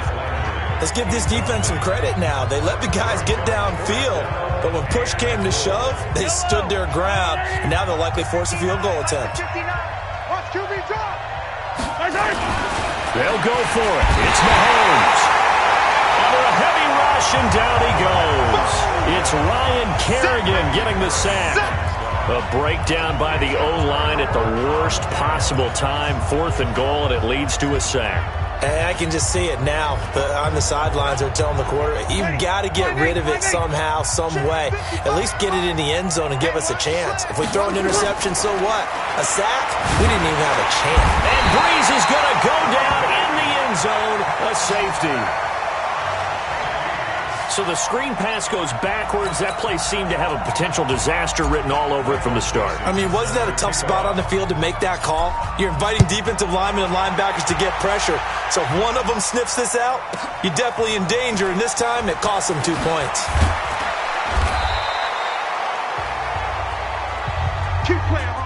S6: Let's give this defense some credit now. They let the guys get downfield, but when push came to shove, they stood their ground, and now they'll likely force a field goal attempt.
S4: They'll go for it. It's Mahomes. Under a heavy rush, and down he goes. It's Ryan Kerrigan getting the sack. A breakdown by the O-line at the worst possible time. 4th and goal, and it leads to a sack.
S6: And I can just see it now. On the sidelines, they're telling the quarterback, you've got to get rid of it somehow, some way. At least get it in the end zone and give us a chance. If we throw an interception, so what? A sack? We didn't even have a chance.
S4: And Breeze is going to go down in the end zone. A safety. So the screen pass goes backwards. That play seemed to have a potential disaster written all over it from the start.
S6: I mean, wasn't that a tough spot on the field to make that call? You're inviting defensive linemen and linebackers to get pressure. So if one of them sniffs this out, you're definitely in danger. And this time, it cost them 2 points.
S5: Keep playing hard.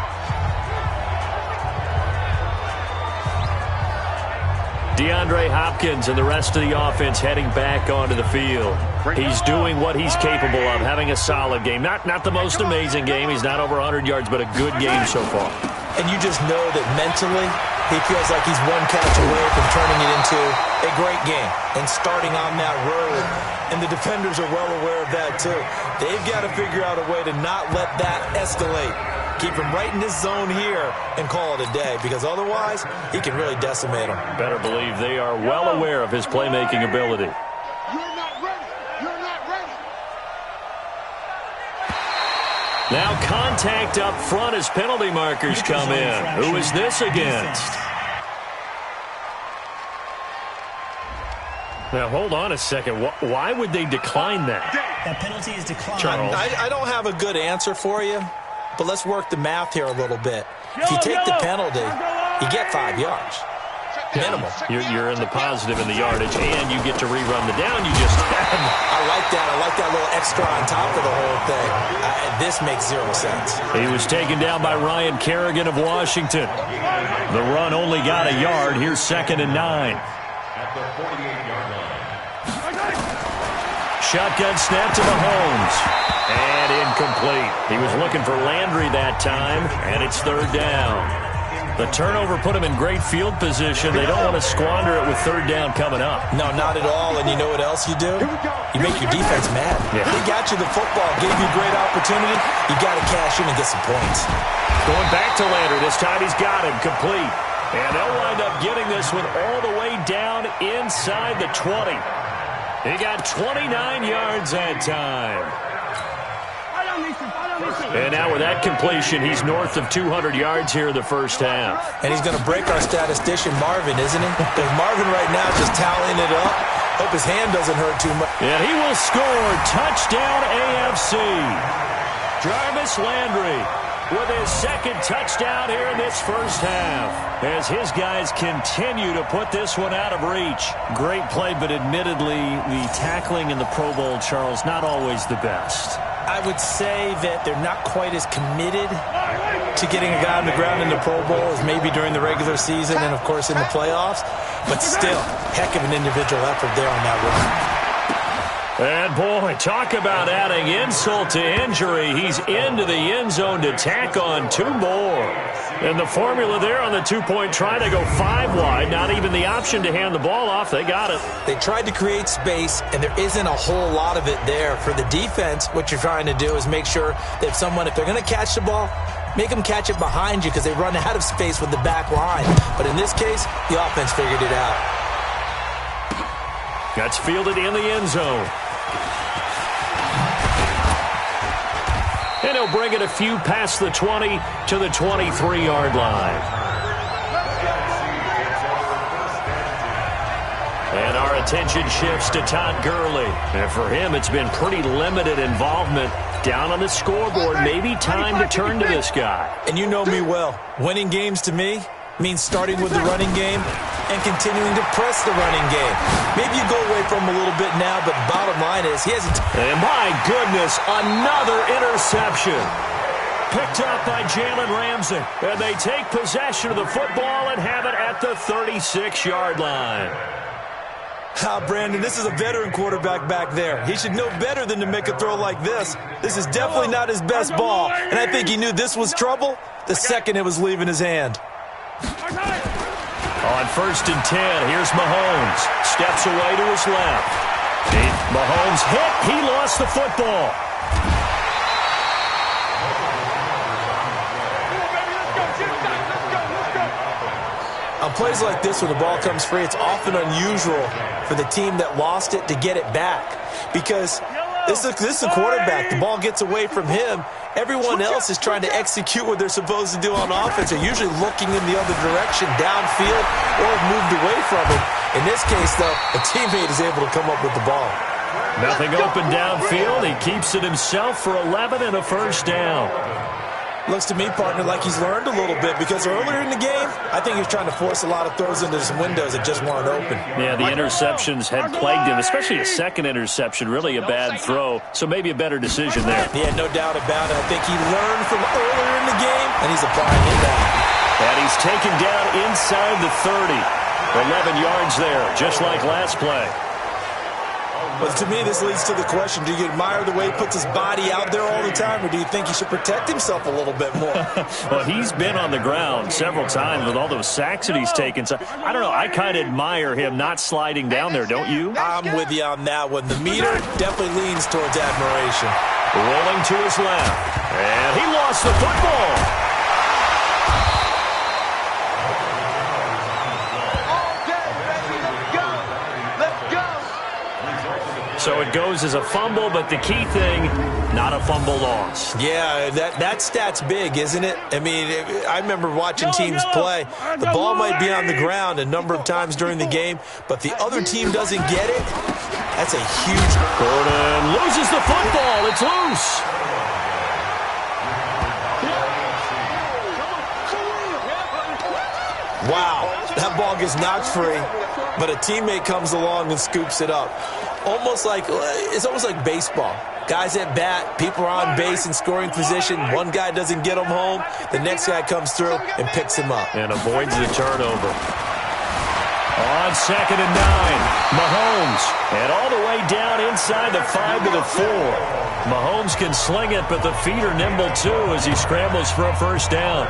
S4: DeAndre Hopkins and the rest of the offense heading back onto the field. He's doing what he's capable of, having a solid game. Not the most amazing game. He's not over 100 yards, but a good game so far.
S6: And you just know that mentally, he feels like he's one catch away from turning it into a great game and starting on that road. And the defenders are well aware of that, too. They've got to figure out a way to not let that escalate. Keep him right in this zone here and call it a day, because otherwise, he can really decimate him.
S4: Better believe they are well aware of his playmaking ability.
S5: You're not ready. You're not ready.
S4: Now contact up front as penalty markers come in. Who is this against? Now, hold on a second. Why would they decline that?
S7: That penalty is declined.
S4: Charles.
S6: I don't have a good answer for you, but let's work the math here a little bit. If you take the penalty, you get 5 yards. Minimum.
S4: You're in the positive in the yardage, and you get to rerun the down you just had.
S6: I like that. I like that little extra on top of the whole thing. This makes 0 sense.
S4: He was taken down by Ryan Kerrigan of Washington. The run only got a yard. Here's 2nd and 9. Shotgun snap to Mahomes. And incomplete. He was looking for Landry that time, and it's 3rd down. The turnover put him in great field position. They don't want to squander it with 3rd down coming up.
S6: No, not at all. And you know what else you do? You make your defense mad.
S4: Yeah.
S6: They got you the football, gave you a great opportunity. You got to cash in and get some points.
S4: Going back to Landry. This time he's got him complete. And they'll wind up getting this one all the way down inside the 20. He got 29 yards that time. And now with that completion, he's north of 200 yards here in the first half.
S6: And he's going to break our statistician, Marvin, isn't he? Because Marvin right now is just tallying it up. Hope his hand doesn't hurt too much.
S4: And he will score. Touchdown AFC. Jarvis Landry with his 2nd touchdown here in this first half, as his guys continue to put this one out of reach. Great play, but admittedly, the tackling in the Pro Bowl, Charles, not always the best.
S6: I would say that they're not quite as committed to getting a guy on the ground in the Pro Bowl as maybe during the regular season and, of course, in the playoffs. But still, heck of an individual effort there on that run.
S4: And, boy, talk about adding insult to injury. He's into the end zone to tack on 2 more. And the formula there on the two-point try, they go 5 wide. Not even the option to hand the ball off. They got it.
S6: They tried to create space, and there isn't a whole lot of it there. For the defense, what you're trying to do is make sure that if they're going to catch the ball, make them catch it behind you because they run out of space with the back line. But in this case, the offense figured it out.
S4: That's fielded in the end zone. And he'll bring it a few past the 20 to the 23-yard line. And our attention shifts to Todd Gurley. And for him, it's been pretty limited involvement down on the scoreboard. Maybe time to turn to this guy.
S6: And you know me well. Winning games to me means starting with the running game and continuing to press the running game. Maybe you go away from him a little bit now, but bottom line is he hasn't.
S4: And my goodness, another interception. Picked up by Jalen Ramsey. And they take possession of the football and have it at the 36-yard line.
S6: Brandon, this is a veteran quarterback back there. He should know better than to make a throw like this. This is definitely not his best ball, and I think he knew this was trouble the second it was leaving his hand.
S4: On 1st and 10, here's Mahomes. Steps away to his left. Mahomes hit. He lost the football.
S6: On plays like this, when the ball comes free, it's often unusual for the team that lost it to get it back. Because this is a quarterback. The ball gets away from him. Everyone else is trying to execute what they're supposed to do on offense. They're usually looking in the other direction, downfield, or have moved away from it. In this case, though, a teammate is able to come up with the ball.
S4: Nothing open downfield. He keeps it himself for 11 and a first down.
S6: Looks to me, partner, like he's learned a little bit because earlier in the game, I think he was trying to force a lot of throws into some windows that just weren't open.
S4: Yeah, the interceptions had plagued him, especially a second interception, really a bad throw, so maybe a better decision there.
S6: Yeah, no doubt about it. I think he learned from earlier in the game, and he's applying it now.
S4: And he's taken down inside the 30. 11 yards there, just like last play.
S6: But to me, this leads to the question, do you admire the way he puts his body out there all the time, or do you think he should protect himself a little bit more?
S4: Well, he's been on the ground several times with all those sacks that he's taken. So, I don't know, I kind of admire him not sliding down there, don't you?
S6: I'm with you on that one. The meter definitely leans towards admiration.
S4: Rolling to his left, and he lost the football. So it goes as a fumble, but the key thing, not a fumble loss.
S6: Yeah, that stat's big, isn't it? I mean, I remember watching teams play. The ball might be on the ground a number of times during the game, but the other team doesn't get it. That's a huge...
S4: Gordon loses the football. It's loose.
S6: Wow, that ball gets knocked free, but a teammate comes along and scoops it up. It's almost like baseball. Guys at bat, people are on base in scoring position. One guy doesn't get him home. The next guy comes through and picks him up.
S4: And avoids the turnover. On 2nd and 9, Mahomes. And all the way down inside the 5 to the 4. Mahomes can sling it, but the feet are nimble too as he scrambles for a first down.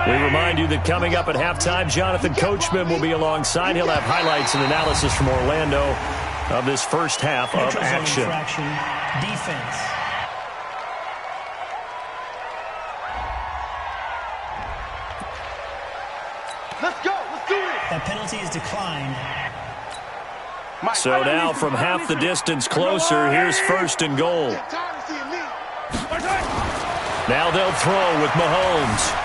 S4: We remind you that coming up at halftime, Jonathan Coachman will be alongside. He'll have highlights and analysis from Orlando of this first half of action.
S7: Defense.
S5: Let's go. Let's do it.
S7: That penalty is declined.
S4: So now from half the distance closer, here's 1st and goal. Now they'll throw with Mahomes.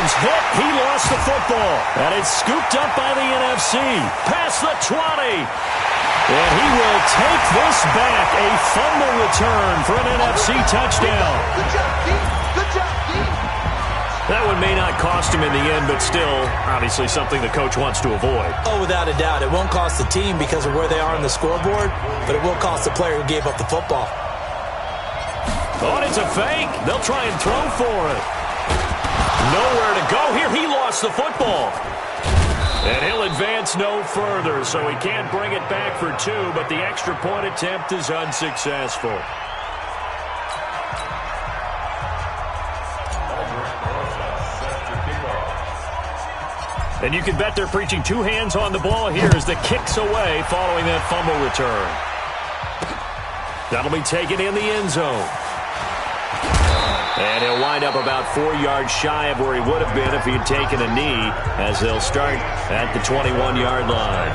S4: Hit. He lost the football. And it's scooped up by the NFC. Past the 20. And he will take this back. A fumble return for an NFC touchdown.
S5: Good job, D. Good job, D.
S4: That one may not cost him in the end, but still, obviously something the coach wants to avoid.
S6: Oh, without a doubt. It won't cost the team because of where they are on the scoreboard, but it will cost the player who gave up the football.
S4: Oh, and it's a fake. They'll try and throw for it. Nowhere to go here. He lost the football. And he'll advance no further, so he can't bring it back for two, but the extra point attempt is unsuccessful. And you can bet they're preaching two hands on the ball here as the kick's away following that fumble return. That'll be taken in the end zone. And he'll wind up about 4 yards shy of where he would have been if he had taken a knee, as they'll start at the 21-yard line.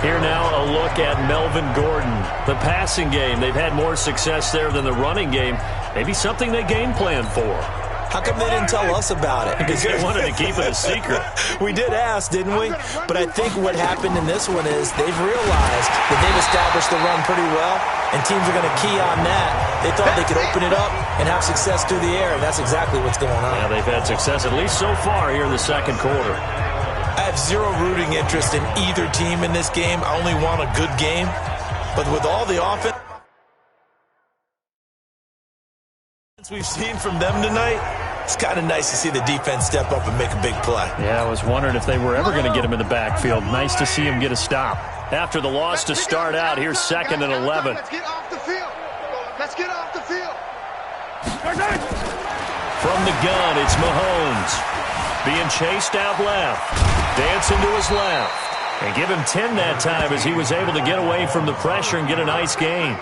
S4: Here now, a look at Melvin Gordon. The passing game, they've had more success there than the running game. Maybe something they game plan for.
S6: How come they didn't tell us about it?
S4: Because they wanted to keep it a secret.
S6: We did ask, didn't we? But I think what happened in this one is they've realized that they've established the run pretty well, and teams are going to key on that. They thought they could open it up and have success through the air, and that's exactly what's going on.
S4: Yeah, they've had success, at least so far, here in the second quarter.
S6: I have zero rooting interest in either team in this game. I only want a good game. But with all the offense we've seen from them tonight, it's kind of nice to see the defense step up and make a big play.
S4: Yeah, I was wondering if they were ever going to get him in the backfield. Nice to see him get a stop. After the loss to start out, here's 2nd and 11.
S5: Let's get off the field. Let's get off the field.
S4: From the gun, it's Mahomes. Being chased out left. Dancing to his left. And give him 10 that time as he was able to get away from the pressure and get a nice gain.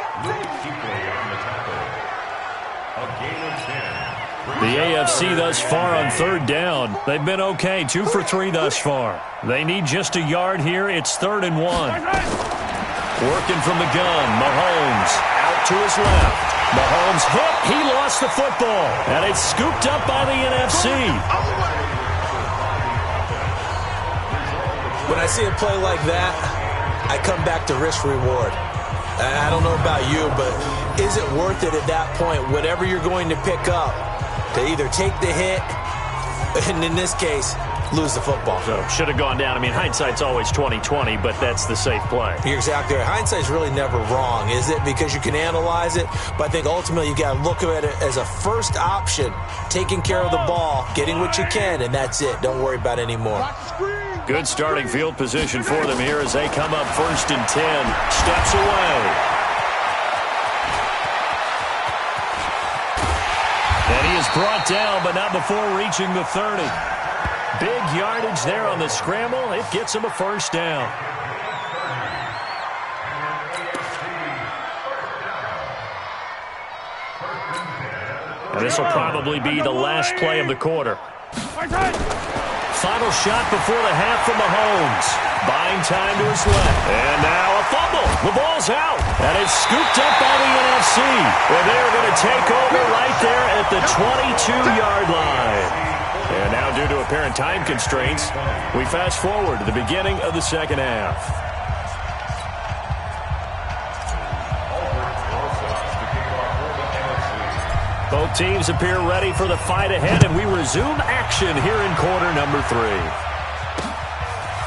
S4: The AFC thus far on 3rd down. They've been okay, 2 for 3 thus far. They need just a yard here. It's 3rd and 1. Working from the gun, Mahomes out to his left. Mahomes hit. He lost the football. And it's scooped up by the NFC.
S6: When I see a play like that, I come back to risk-reward. I don't know about you, but is it worth it at that point, whatever you're going to pick up, to either take the hit, and in this case, lose the football?
S4: So should have gone down. I mean, hindsight's always 20/20, but that's the safe play.
S6: You're exactly right. Hindsight's really never wrong, is it? Because you can analyze it, but I think ultimately you got to look at it as a first option, taking care of the ball, getting what you can, and that's it. Don't worry about any more.
S4: Good starting field position for them here as they come up 1st and 10. Steps away. And he is brought down, but not before reaching the 30. Big yardage there on the scramble. It gets him a 1st down. And this will probably be the last play of the quarter. Final shot before the half from Mahomes. Buying time to his left. And now a fumble. The ball's out. And it's scooped up by the NFC. And they're going to take over right there at the 22-yard line. And now, due to apparent time constraints, we fast forward to the beginning of the second half. Both teams appear ready for the fight ahead, and we resume action here in quarter number 3.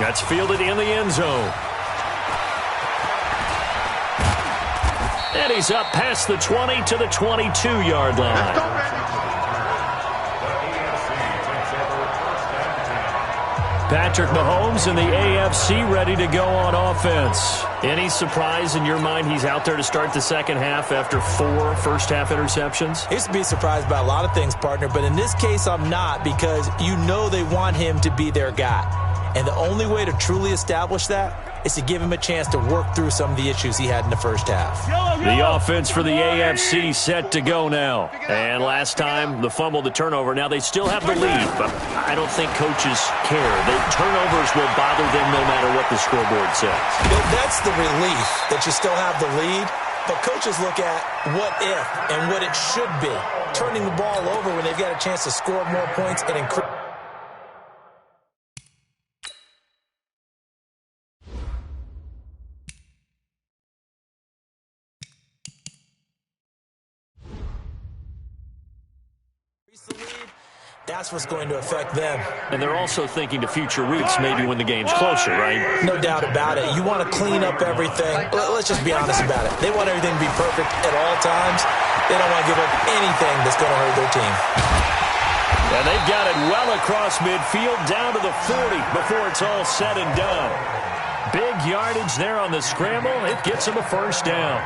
S4: That's fielded in the end zone. And he's up past the 20 to the 22-yard line. Patrick Mahomes and the AFC ready to go on offense. Any surprise in your mind he's out there to start the second half after 4 first-half interceptions?
S6: I used to be surprised by a lot of things, partner, but in this case I'm not, because you know they want him to be their guy. And the only way to truly establish that is to give him a chance to work through some of the issues he had in the first half.
S4: The offense for the AFC set to go now. And last time, the fumble, the turnover. Now they still have the lead, but I don't think coaches care. The turnovers will bother them no matter what the scoreboard says.
S6: You know, that's the relief that you still have the lead. But coaches look at what if and what it should be. Turning the ball over when they've got a chance to score more points and increase. That's what's going to affect them.
S4: And they're also thinking to future weeks, maybe when the game's closer, right?
S6: No doubt about it. You want to clean up everything. Let's just be honest about it. They want everything to be perfect at all times. They don't want to give up anything that's going to hurt their team.
S4: And they've got it well across midfield, down to the 40 before it's all said and done. Big yardage there on the scramble. It gets them a first down.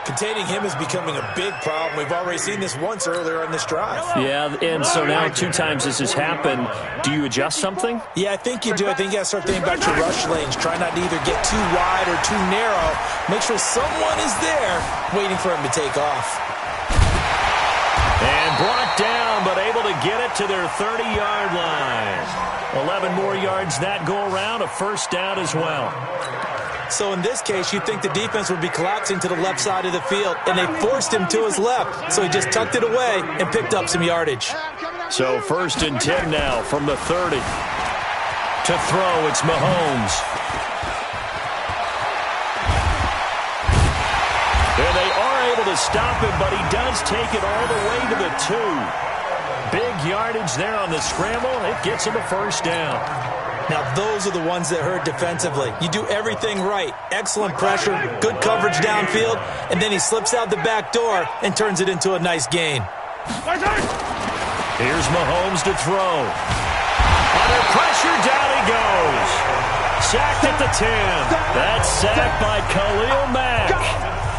S6: Containing him is becoming a big problem. We've already seen this once earlier on this drive.
S4: Yeah, and so now 2 times this has happened. Do you adjust something?
S6: Yeah, I think you do. I think you got to start thinking about your rush lanes. Try not to either get too wide or too narrow. Make sure someone is there waiting for him to take off.
S4: And brought down, but able to get it to their 30-yard line. 11 more yards that go around, a first down as well.
S6: So in this case, you'd think the defense would be collapsing to the left side of the field, and they forced him to his left, so he just tucked it away and picked up some yardage.
S4: So 1st and 10 now from the 30. To throw, it's Mahomes. And they are able to stop him, but he does take it all the way to the 2. Big yardage there on the scramble. It gets him a first down.
S6: Now, those are the ones that hurt defensively. You do everything right. Excellent pressure, good coverage downfield, and then he slips out the back door and turns it into a nice gain.
S4: Here's Mahomes to throw. Under pressure, down he goes. Sacked at the 10. That's sacked by Khalil Mack.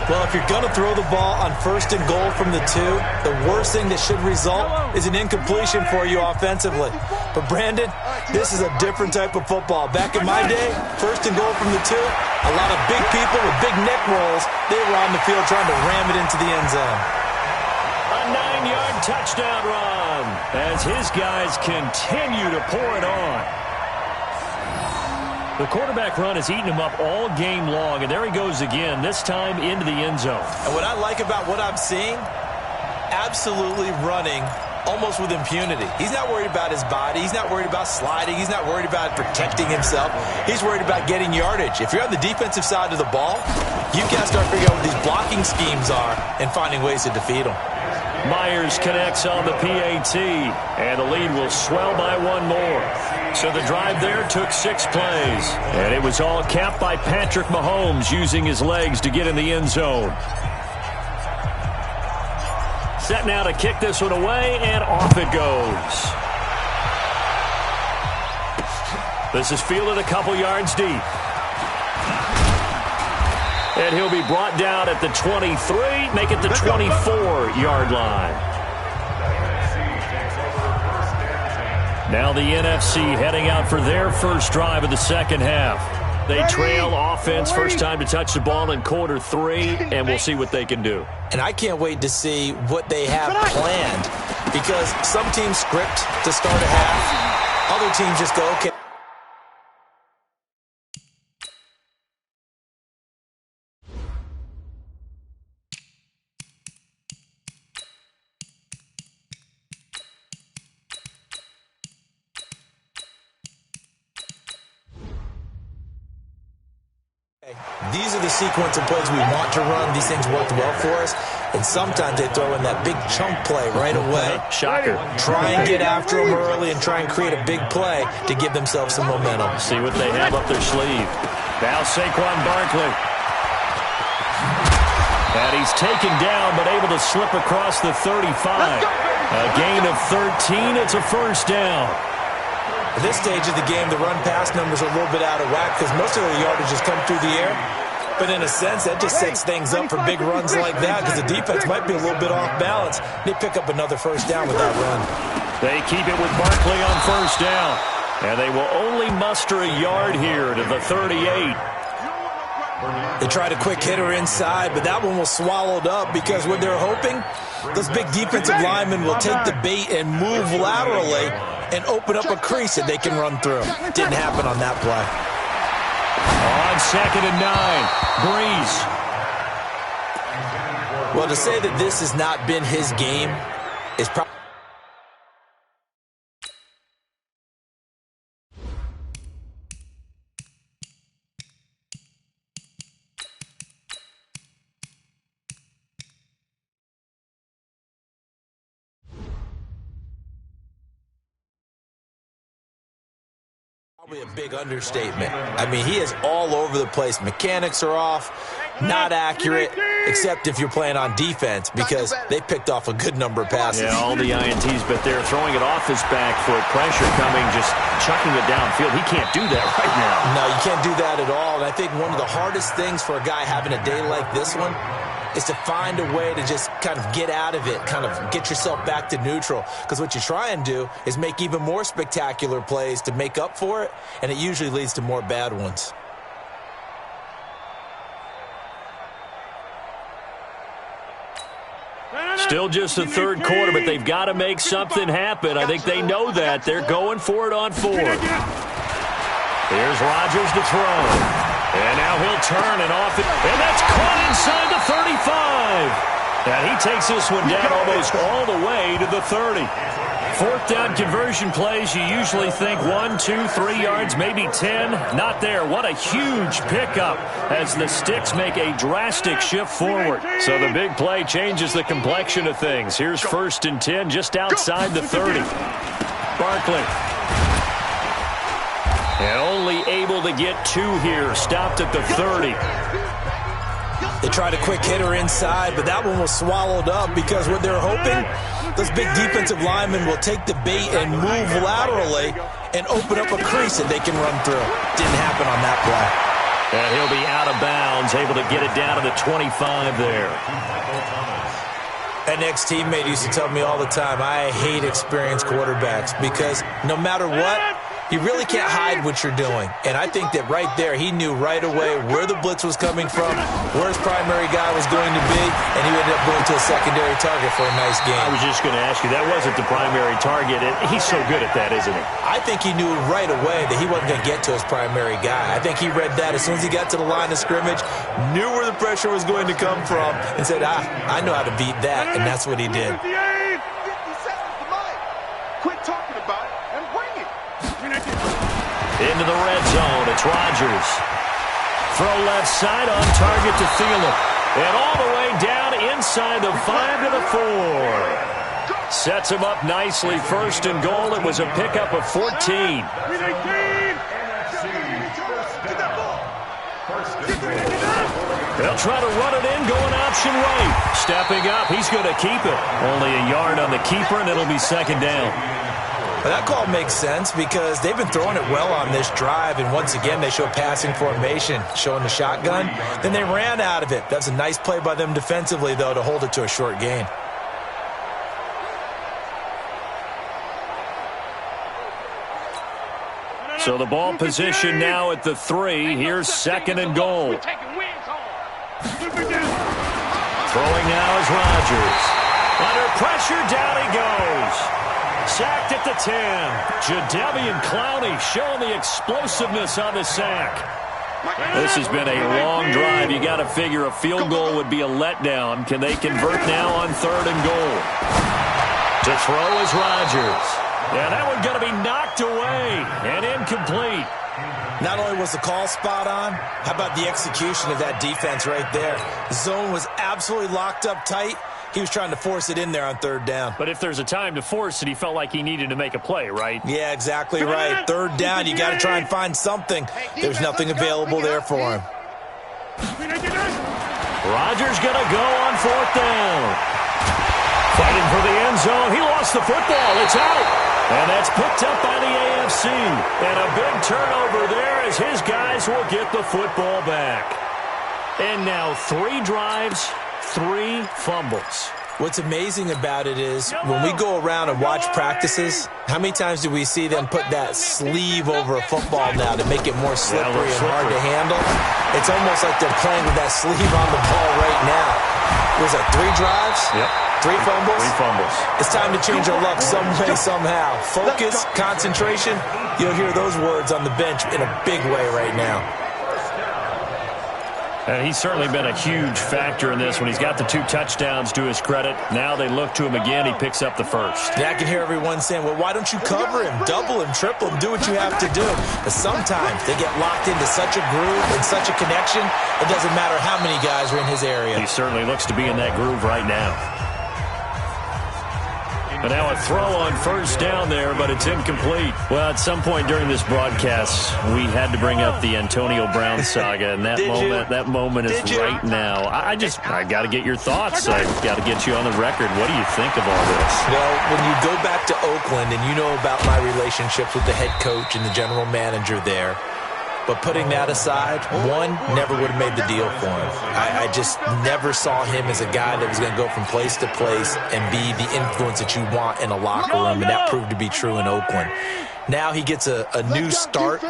S6: Well, if you're going to throw the ball on 1st and goal from the 2, the worst thing that should result is an incompletion for you offensively. But, Brandon, this is a different type of football. Back in my day, 1st and goal from the 2, a lot of big people with big neck rolls, they were on the field trying to ram it into the end zone.
S4: A 9-yard touchdown run as his guys continue to pour it on. The quarterback run has eaten him up all game long, and there he goes again, this time into the end zone.
S6: And what I like about what I'm seeing, absolutely running almost with impunity. He's not worried about his body. He's not worried about sliding. He's not worried about protecting himself. He's worried about getting yardage. If you're on the defensive side of the ball, you've got to start figuring out what these blocking schemes are and finding ways to defeat them.
S4: Myers connects on the PAT, and the lead will swell by 1 more. So the drive there took 6 plays, and it was all capped by Patrick Mahomes using his legs to get in the end zone. Set now to kick this one away, and off it goes. This is fielded a couple yards deep. And he'll be brought down at the 23, make it the 24-yard line. Now the NFC heading out for their first drive of the second half. They trail offense, first time to touch the ball in quarter 3, and we'll see what they can do.
S6: And I can't wait to see what they have planned, because some teams script to start a half. Other teams just go, okay. These are the sequence of plays we want to run. These things worked well for us. And sometimes they throw in that big chunk play right away.
S4: Shocker.
S6: Try and get after them early and try and create a big play to give themselves some momentum.
S4: See what they have up their sleeve. Now Saquon Barkley. And he's taken down but able to slip across the 35. A gain of 13. It's a first down.
S6: At this stage of the game, the run-pass numbers are a little bit out of whack because most of the yardage has come through the air. But in a sense, that just sets things up for big runs like that because the defense might be a little bit off balance. They pick up another first down with that run.
S4: They keep it with Barkley on first down. And they will only muster a yard here to the 38.
S6: They tried a quick hitter inside, but that one was swallowed up because what they're hoping, those big defensive linemen will take the bait and move laterally and open up a crease that they can run through. Didn't happen on that play.
S4: On 2nd and 9, Breeze.
S6: Well, to say that this has not been his game is probably... Probably a big understatement. I mean, he is all over the place. Mechanics are off, not accurate, except if you're playing on defense, because they picked off a good number of passes.
S4: Yeah, all the INTs, but they're throwing it off his back foot. Pressure coming, just chucking it downfield. He can't do that right now.
S6: No, you can't do that at all. And I think one of the hardest things for a guy having a day like this one is to find a way to just kind of get out of it, kind of get yourself back to neutral. Because what you try and do is make even more spectacular plays to make up for it, and it usually leads to more bad ones.
S4: Still just the third quarter, but they've got to make something happen. I think they know that. They're going for it on fourth. Here's Rodgers to throw. And now he'll turn and off it. And that's caught inside the 35. And he takes this one down almost all the way to the 30. Fourth down conversion plays, you usually think 1, 2, 3 yards, maybe 10. Not there. What a huge pickup as the Sticks make a drastic shift forward. So the big play changes the complexion of things. Here's 1st and 10 just outside the 30. Barkley. And only able to get 2 here. Stopped at the 30.
S6: They tried a quick hitter inside, but that one was swallowed up because what they're hoping, those big defensive linemen will take the bait and move laterally and open up a crease that they can run through. Didn't happen on that play.
S4: And he'll be out of bounds, able to get it down to the 25 there.
S6: An ex-teammate used to tell me all the time, I hate experienced quarterbacks because no matter what, you really can't hide what you're doing. And I think that right there, he knew right away where the blitz was coming from, where his primary guy was going to be, and he ended up going to a secondary target for a nice game.
S4: I was just going to ask you, that wasn't the primary target. He's so good at that, isn't he?
S6: I think he knew right away that he wasn't going to get to his primary guy. I think he read that as soon as he got to the line of scrimmage, knew where the pressure was going to come from, and said, I know how to beat that, and that's what he did.
S5: 50 seconds to mine. Quit talking about it and bring it.
S4: Into the red zone, it's Rodgers. Throw left side on target to Thielen. And all the way down inside the 5 to the 4. Sets him up nicely, 1st and goal. It was a pickup of 14. They'll try to run it in, going option right. Stepping up, he's going to keep it. Only a yard on the keeper, and it'll be 2nd down.
S6: Well, that call makes sense because they've been throwing it well on this drive, and once again they show passing formation, showing the shotgun. Then they ran out of it. That's a nice play by them defensively, though, to hold it to a short gain.
S4: So the ball position now at the 3. Here's 2nd and goal. Throwing now is Rodgers. Under pressure, down he goes. Sacked at the 10. Jadeveon Clowney showing the explosiveness on the sack. This has been a long drive. You got to figure a field goal would be a letdown. Can they convert now on 3rd and goal? To throw is Rodgers. And that one going to be knocked away and incomplete.
S6: Not only was the call spot on, how about the execution of that defense right there? The zone was absolutely locked up tight. He was trying to force it in there on 3rd down.
S4: But if there's a time to force it, he felt like he needed to make a play, right?
S6: Yeah, exactly right. 3rd down, you got to try and find something. There's nothing available there for him.
S4: Rodgers going to go on 4th down. Fighting for the end zone. He lost the football. It's out. And that's picked up by the AFC. And a big turnover there as his guys will get the football back. And now 3 drives, 3 fumbles.
S6: What's amazing about it is when we go around and watch practices, how many times do we see them put that sleeve over a football now to make it more slippery and hard to handle? It's almost like they're playing with that sleeve on the ball right now. Was that 3 drives?
S4: Yep.
S6: 3 fumbles?
S4: 3 fumbles.
S6: It's time to change our luck some way, somehow. Focus, concentration. You'll hear those words on the bench in a big way right now.
S4: And he's certainly been a huge factor in this when he's got the 2 touchdowns to his credit. Now they look to him again. He picks up the 1st.
S6: Yeah, I can hear everyone saying, well, why don't you cover him, double him, triple him, do what you have to do. But sometimes they get locked into such a groove and such a connection, it doesn't matter how many guys are in his area.
S4: He certainly looks to be in that groove right now. And now a throw on first down there, but it's incomplete. Well, at some point during this broadcast, we had to bring up the Antonio Brown saga, and that moment is right now. I got to get your thoughts. I got to get you on the record. What do you think of all this?
S6: Well, when you go back to Oakland, and you know about my relationships with the head coach and the general manager there, but putting that aside, one, never would have made the deal for him. I just never saw him as a guy that was going to go from place to place and be the influence that you want in a locker room, and that proved to be true in Oakland. Now he gets a new start,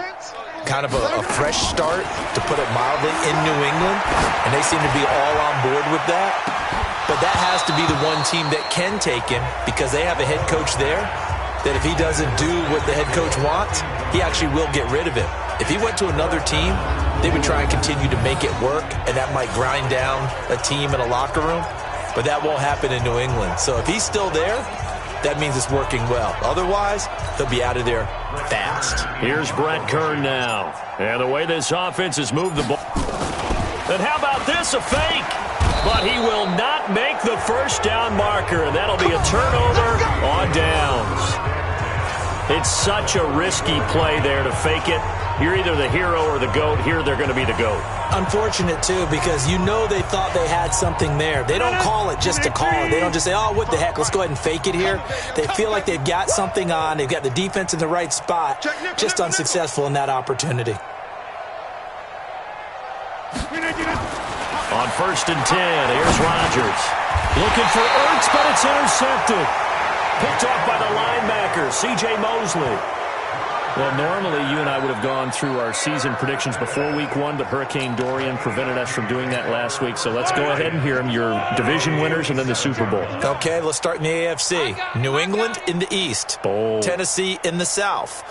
S6: kind of a fresh start, to put it mildly, in New England, and they seem to be all on board with that. But that has to be the one team that can take him, because they have a head coach there that if he doesn't do what the head coach wants, he actually will get rid of him. If he went to another team, they would try and continue to make it work, and that might grind down a team in a locker room, but that won't happen in New England. So if he's still there, that means it's working well. Otherwise, he'll be out of there fast.
S4: Here's Brett Kern now. And the way this offense has moved the ball. And how about this, a fake? But he will not make the first down marker, and that'll be a turnover on downs. It's such a risky play there to fake it. You're either the hero or the GOAT. Here they're going to be the GOAT.
S6: Unfortunate, too, because you know they thought they had something there. They don't call it just to call it. They don't just say, oh, what the heck, let's go ahead and fake it here. They feel like they've got something on. They've got the defense in the right spot. Just unsuccessful in that opportunity.
S4: On 1st and 10, here's Rodgers. Looking for Ertz, but it's intercepted. Picked off by the linebacker, C.J. Mosley. Well, normally you and I would have gone through our season predictions before Week 1, but Hurricane Dorian prevented us from doing that last week. So let's go ahead and hear them, your division winners and then the Super Bowl.
S6: Okay, let's start in the AFC. New England in the East.
S4: Bold.
S6: Tennessee in the South.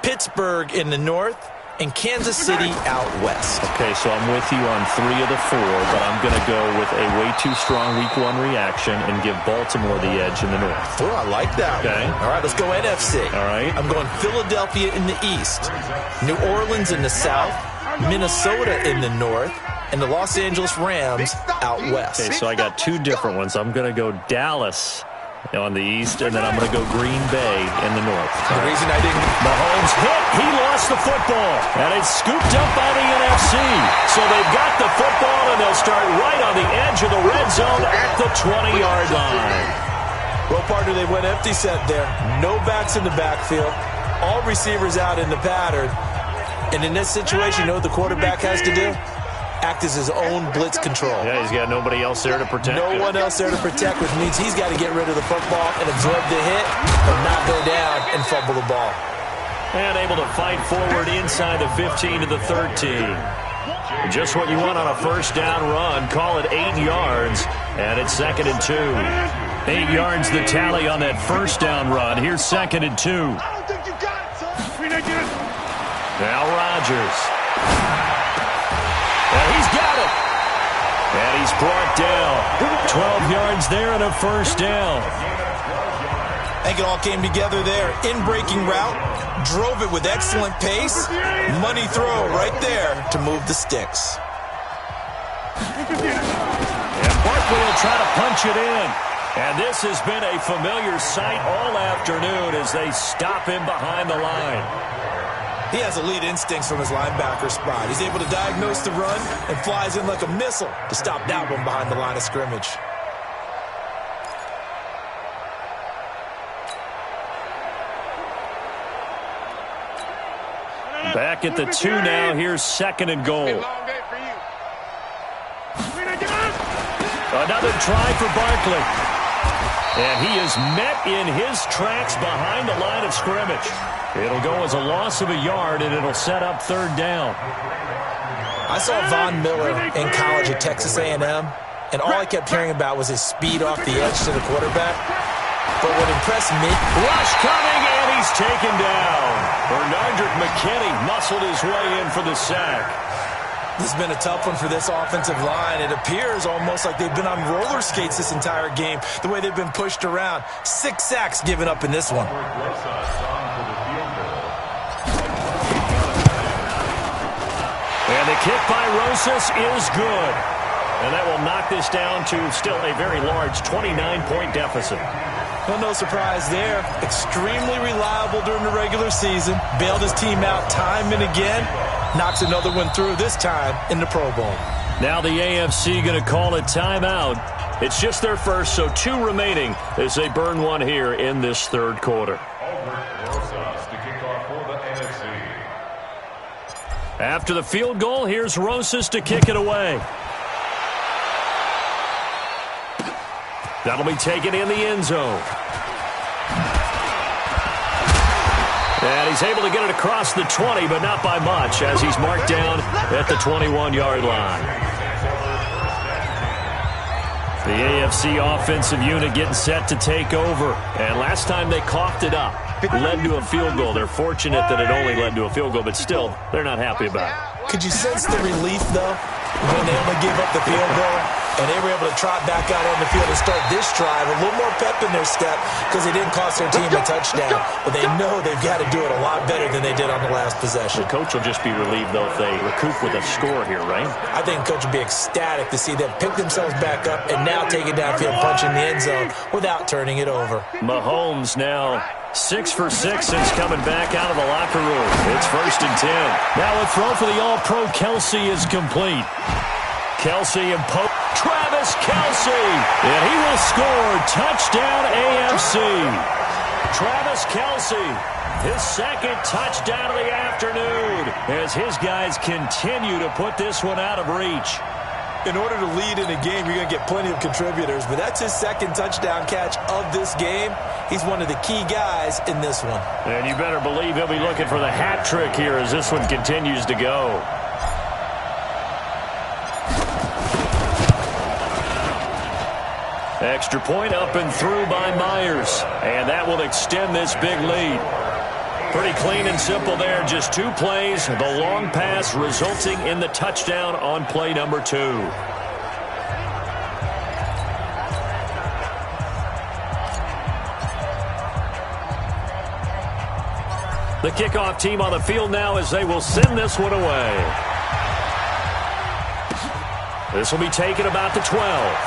S6: Pittsburgh in the North. And Kansas City out west.
S4: Okay, so I'm with you on 3 of the 4, but I'm going to go with a way too strong Week 1 reaction and give Baltimore the edge in the North.
S6: Oh, I like that.
S4: Okay.
S6: All right, let's go NFC.
S4: All right.
S6: I'm going Philadelphia in the East, New Orleans in the South, Minnesota in the North, and the Los Angeles Rams out west.
S4: Okay, so I got 2 different ones. I'm going to go Dallas on the East, and then I'm going to go Green Bay in the North.
S6: The reason I didn't...
S4: Mahomes hit. He lost the football. And it's scooped up by the NFC. So they've got the football, and they'll start right on the edge of the red zone at the 20-yard line.
S6: Well, partner, they went empty set there. No backs in the backfield. All receivers out in the pattern. And in this situation, you know what the quarterback has to do? Act as his own blitz control.
S4: Yeah, he's got nobody else there to protect
S6: No
S4: him.
S6: one else there to protect, which means he's got to get rid of the football and absorb the hit and not go down and fumble the ball.
S4: And able to fight forward inside the 15 to the 13. Just what you want on a first down run. Call it 8 yards, and it's 2nd and 2. 8 yards the tally on that first down run. Here's 2nd and 2.
S5: I don't think you got it, son.
S4: Now Rodgers. And he's got it. And he's brought down. 12 yards there and a first down.
S6: I think it all came together there. In-breaking route. Drove it with excellent pace. Money throw right there to move the sticks.
S4: And Barkley will try to punch it in. And this has been a familiar sight all afternoon as they stop him behind the line.
S6: He has elite instincts from his linebacker spot. He's able to diagnose the run and flies in like a missile to stop that one behind the line of scrimmage.
S4: Back at the 2 now. Here's 2nd and goal. Another try for Barkley. And he is met in his tracks behind the line of scrimmage. It'll go as a loss of a yard, and it'll set up 3rd down.
S6: I saw Von Miller in college at Texas A&M, and all I kept hearing about was his speed off the edge to the quarterback. But what impressed me...
S4: Rush coming, and he's taken down. Bernardrick McKinney muscled his way in for the sack.
S6: This has been a tough one for this offensive line. It appears almost like they've been on roller skates this entire game, the way they've been pushed around. 6 sacks given up in this one.
S4: And the kick by Rosas is good. And that will knock this down to still a very large 29-point deficit.
S6: Well, no surprise there. Extremely reliable during the regular season. Bailed his team out time and again. Knocks another one through, this time in the Pro Bowl.
S4: Now the AFC going to call a timeout. It's just their first, so 2 remaining as they burn one here in this third quarter. After the field goal, here's Rosas to kick it away. That'll be taken in the end zone. And he's able to get it across the 20, but not by much, as he's marked down at the 21-yard line. The AFC offensive unit getting set to take over. And last time they coughed it up, led to a field goal. They're fortunate that it only led to a field goal, but still, they're not happy about it.
S6: Could you sense the relief, though, when they only gave up the field goal? And they were able to trot back out on the field and start this drive. A little more pep in their step because they didn't cost their team a touchdown. But they know they've got to do it a lot better than they did on the last possession.
S4: The coach will just be relieved, though, if they recoup with a score here, right?
S6: I think the coach will be ecstatic to see them pick themselves back up and now take it downfield, punch in the end zone without turning it over.
S4: Mahomes now 6 for 6 since coming back out of the locker room. It's 1st and 10. Now a throw for the All-Pro Kelsey is complete. Kelsey and Pope. Travis Kelsey, and he will score. Touchdown AFC. Travis Kelsey, his 2nd touchdown of the afternoon as his guys continue to put this one out of reach.
S6: In order to lead in a game, you're going to get plenty of contributors, but that's his 2nd touchdown catch of this game. He's one of the key guys in this one.
S4: And you better believe he'll be looking for the hat trick here as this one continues to go. Extra point up and through by Myers. And that will extend this big lead. Pretty clean and simple there. Just 2 plays. The long pass resulting in the touchdown on play number 2. The kickoff team on the field now as they will send this one away. This will be taken about the 12.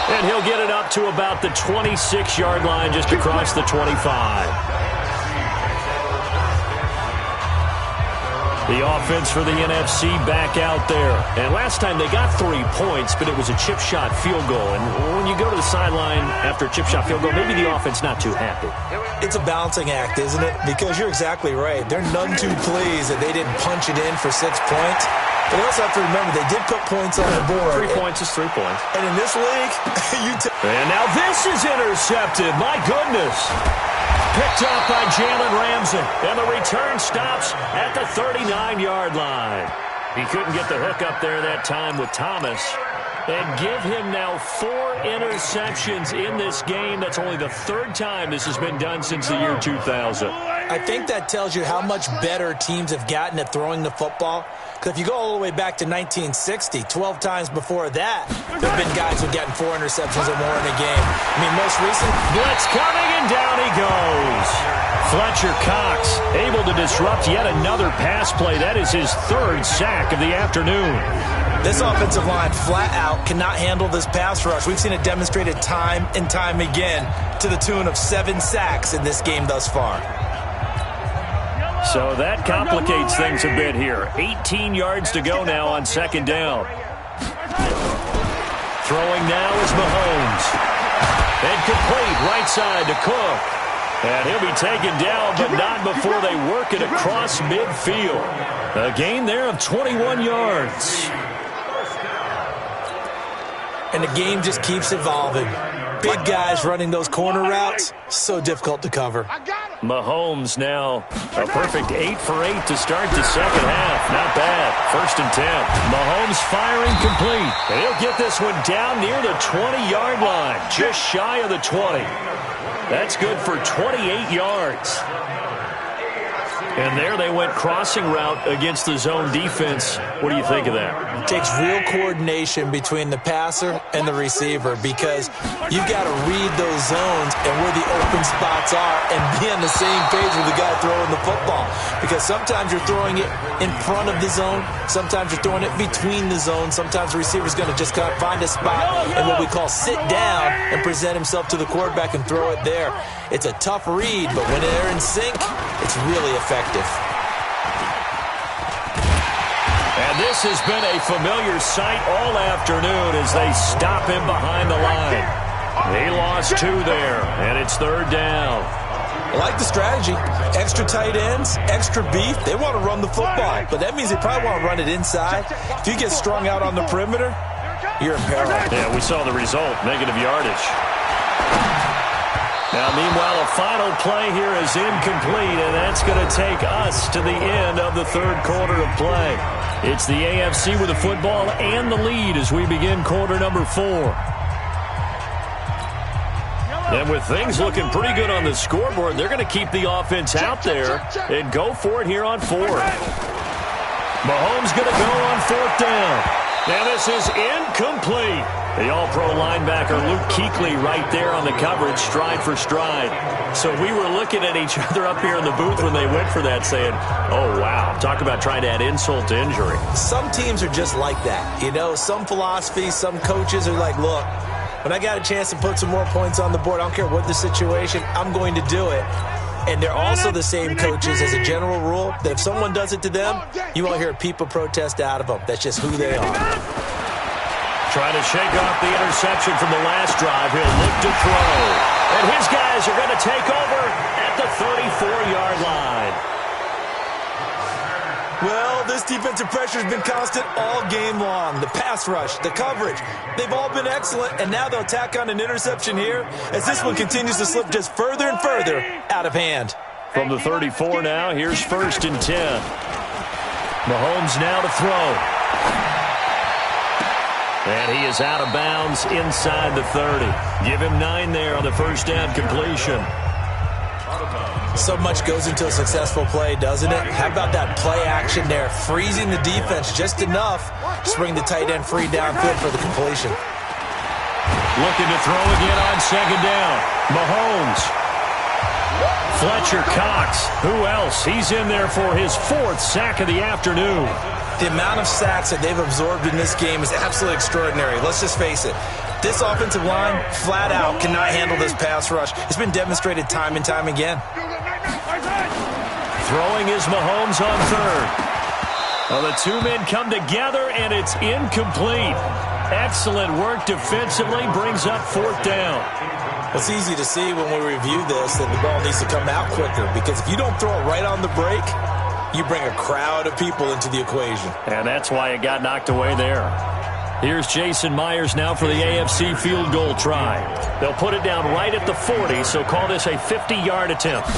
S4: And he'll get it up to about the 26-yard line just across the 25. The offense for the NFC back out there. And last time they got 3 points, but it was a chip shot field goal. And when you go to the sideline after a chip shot field goal, maybe the offense not too happy.
S6: It's a balancing act, isn't it? Because you're exactly right. They're none too pleased that they didn't punch it in for 6 points. But you also have to remember, they did put points on the board.
S4: 3 points is 3 points.
S6: And in this league,
S4: and now this is intercepted. My goodness. Picked up by Jalen Ramsey. And the return stops at the 39-yard line. He couldn't get the hook up there that time with Thomas. And give him now 4 interceptions in this game. That's only the 3rd time this has been done since the year 2000.
S6: I think that tells you how much better teams have gotten at throwing the football. Because if you go all the way back to 1960, 12 times before that, there have been guys who have gotten 4 interceptions or more in a game. I mean, most recent,
S4: blitz coming, and down he goes. Fletcher Cox able to disrupt yet another pass play. That is his 3rd sack of the afternoon.
S6: This offensive line flat out cannot handle this pass rush. We've seen it demonstrated time and time again to the tune of 7 sacks in this game thus far.
S4: So that complicates things a bit here. 18 yards to go now on 2nd down. Throwing now is Mahomes. And complete right side to Cook. And he'll be taken down, but not before they work it across midfield. A gain there of 21 yards.
S6: And the game just keeps evolving. Big guys running those corner routes, so difficult to cover.
S4: Mahomes now a perfect 8 for 8 to start the 2nd half. Not bad. 1st and 10. Mahomes firing complete. And he'll get this one down near the 20-yard line. Just shy of the 20. That's good for 28 yards. And there they went crossing route against the zone defense. What do you think of that?
S6: It takes real coordination between the passer and the receiver because you've got to read those zones and where the open spots are and be on the same page with the guy throwing the football. Because sometimes you're throwing it in front of the zone. Sometimes you're throwing it between the zones. Sometimes the receiver's going to just kind of find a spot and what we call sit down and present himself to the quarterback and throw it there. It's a tough read, but when they're in sync, it's really effective.
S4: And this has been a familiar sight all afternoon as they stop him behind the line. He lost 2 there, and it's 3rd down.
S6: I like the strategy. Extra tight ends, extra beef. They want to run the football, but that means they probably want to run it inside. If you get strung out on the perimeter, you're in peril.
S4: Yeah, we saw the result, negative yardage. Now, meanwhile, a final play here is incomplete, and that's going to take us to the end of the 3rd quarter of play. It's the AFC with the football and the lead as we begin quarter number 4. And with things looking pretty good on the scoreboard, they're going to keep the offense out there and go for it here on 4th. Mahomes going to go on 4th down. And this is incomplete. The all-pro linebacker Luke Kuechly right there on the coverage, stride for stride. So we were looking at each other up here in the booth when they went for that saying, oh, wow, talk about trying to add insult to injury.
S6: Some teams are just like that. You know, some philosophies, some coaches are like, look, when I got a chance to put some more points on the board, I don't care what the situation, I'm going to do it. And they're also the same coaches as a general rule that if someone does it to them, you won't hear a peep of protest out of them. That's just who they are.
S4: Trying to shake off the interception from the last drive. He'll look to throw. And his guys are going to take over at the 34-yard line.
S6: Well, this defensive pressure has been constant all game long. The pass rush, the coverage, they've all been excellent, and now they'll tack on an interception here as this one continues to slip just further and further out of hand.
S4: From the 34 now, here's 1st and 10. Mahomes now to throw. And he is out of bounds inside the 30. Give him 9 there on the first down completion.
S6: So much goes into a successful play, doesn't it? How about that play action there, freezing the defense just enough to bring the tight end free downfield for the completion.
S4: Looking to throw again on 2nd down. Mahomes. Fletcher Cox. Who else? He's in there for his 4th sack of the afternoon.
S6: The amount of sacks that they've absorbed in this game is absolutely extraordinary. Let's just face it. This offensive line, flat out, cannot handle this pass rush. It's been demonstrated time and time again.
S4: Throwing is Mahomes on 3rd. Well, the 2 men come together, and it's incomplete. Excellent work defensively, brings up 4th down.
S6: It's easy to see when we review this that the ball needs to come out quicker, because if you don't throw it right on the break, you bring a crowd of people into the equation.
S4: And that's why it got knocked away there. Here's Jason Myers now for the AFC field goal try. They'll put it down right at the 40, so call this a 50-yard attempt.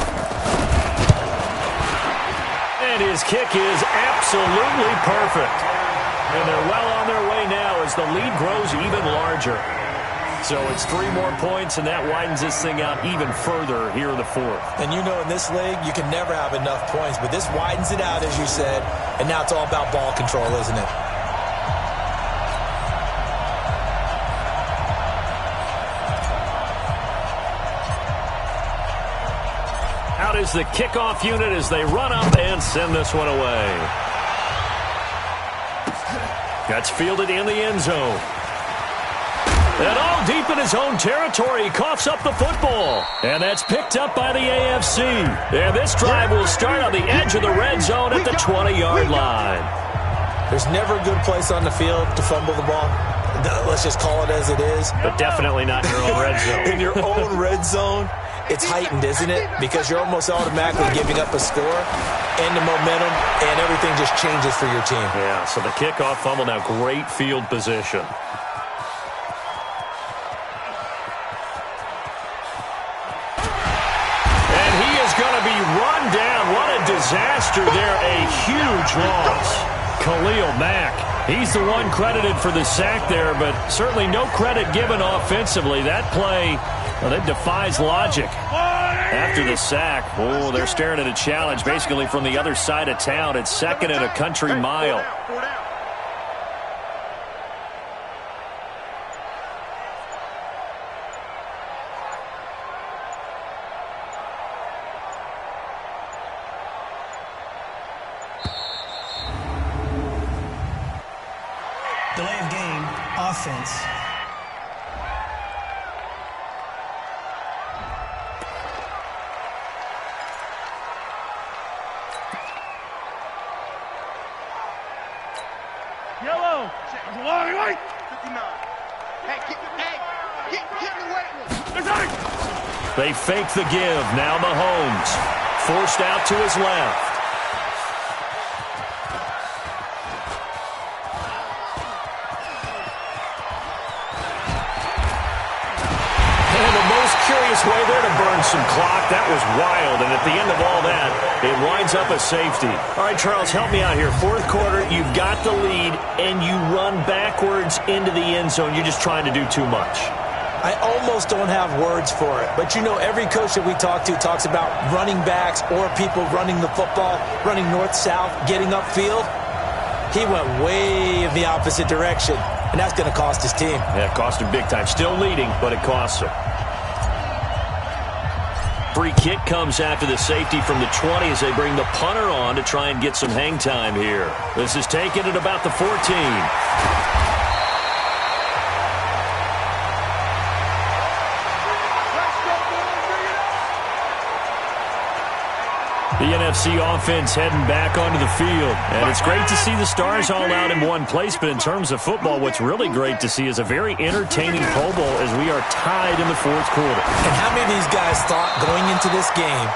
S4: And his kick is absolutely perfect. And they're well on their way now as the lead grows even larger. So it's 3 more points, and that widens this thing out even further here in the 4th.
S6: And you know in this league, you can never have enough points, but this widens it out, as you said, and now it's all about ball control, isn't it?
S4: Out is the kickoff unit as they run up and send this one away. That's fielded in the end zone. And all deep in his own territory, he coughs up the football. And that's picked up by the AFC. And this drive will start on the edge of the red zone at the 20-yard line.
S6: There's never a good place on the field to fumble the ball. Let's just call it as it is.
S4: But definitely not in your own red zone.
S6: In your own red zone, it's heightened, isn't it? Because you're almost automatically giving up a score and the momentum, and everything just changes for your team.
S4: Yeah, so the kickoff fumble, now great field position. Run down. What a disaster there. A huge loss. Khalil Mack. He's the one credited for the sack there, but certainly no credit given offensively. That play Well, that defies logic. After the sack, oh, they're staring at a challenge basically from the other side of town. It's second and a country mile.
S7: Delay of game, offense.
S5: Yellow. 59. Hey, get in the weight room.
S4: They fake the give. Now Mahomes forced out to his left. Curious way there to burn some clock. That was wild, and at the end of all that, it winds up a safety. All right, Charles, help me out here. Fourth quarter, you've got the lead, and you run backwards into the end zone. You're just trying to do too much.
S6: I almost don't have words for it, but you know every coach that we talk to talks about running backs or people running the football, running north-south, getting upfield. He went way in the opposite direction, and that's going to cost his team.
S4: Yeah, it cost him big time. Still leading, but it costs him. Free kick comes after the safety from the 20 as they bring the punter on to try and get some hang time here. This is taken at about the 14. The NFC offense heading back onto the field. And it's great to see the stars all out in one place, but in terms of football, what's really great to see is a very entertaining Pro Bowl as we are tied in the fourth quarter.
S6: And how many of these guys thought going into this game,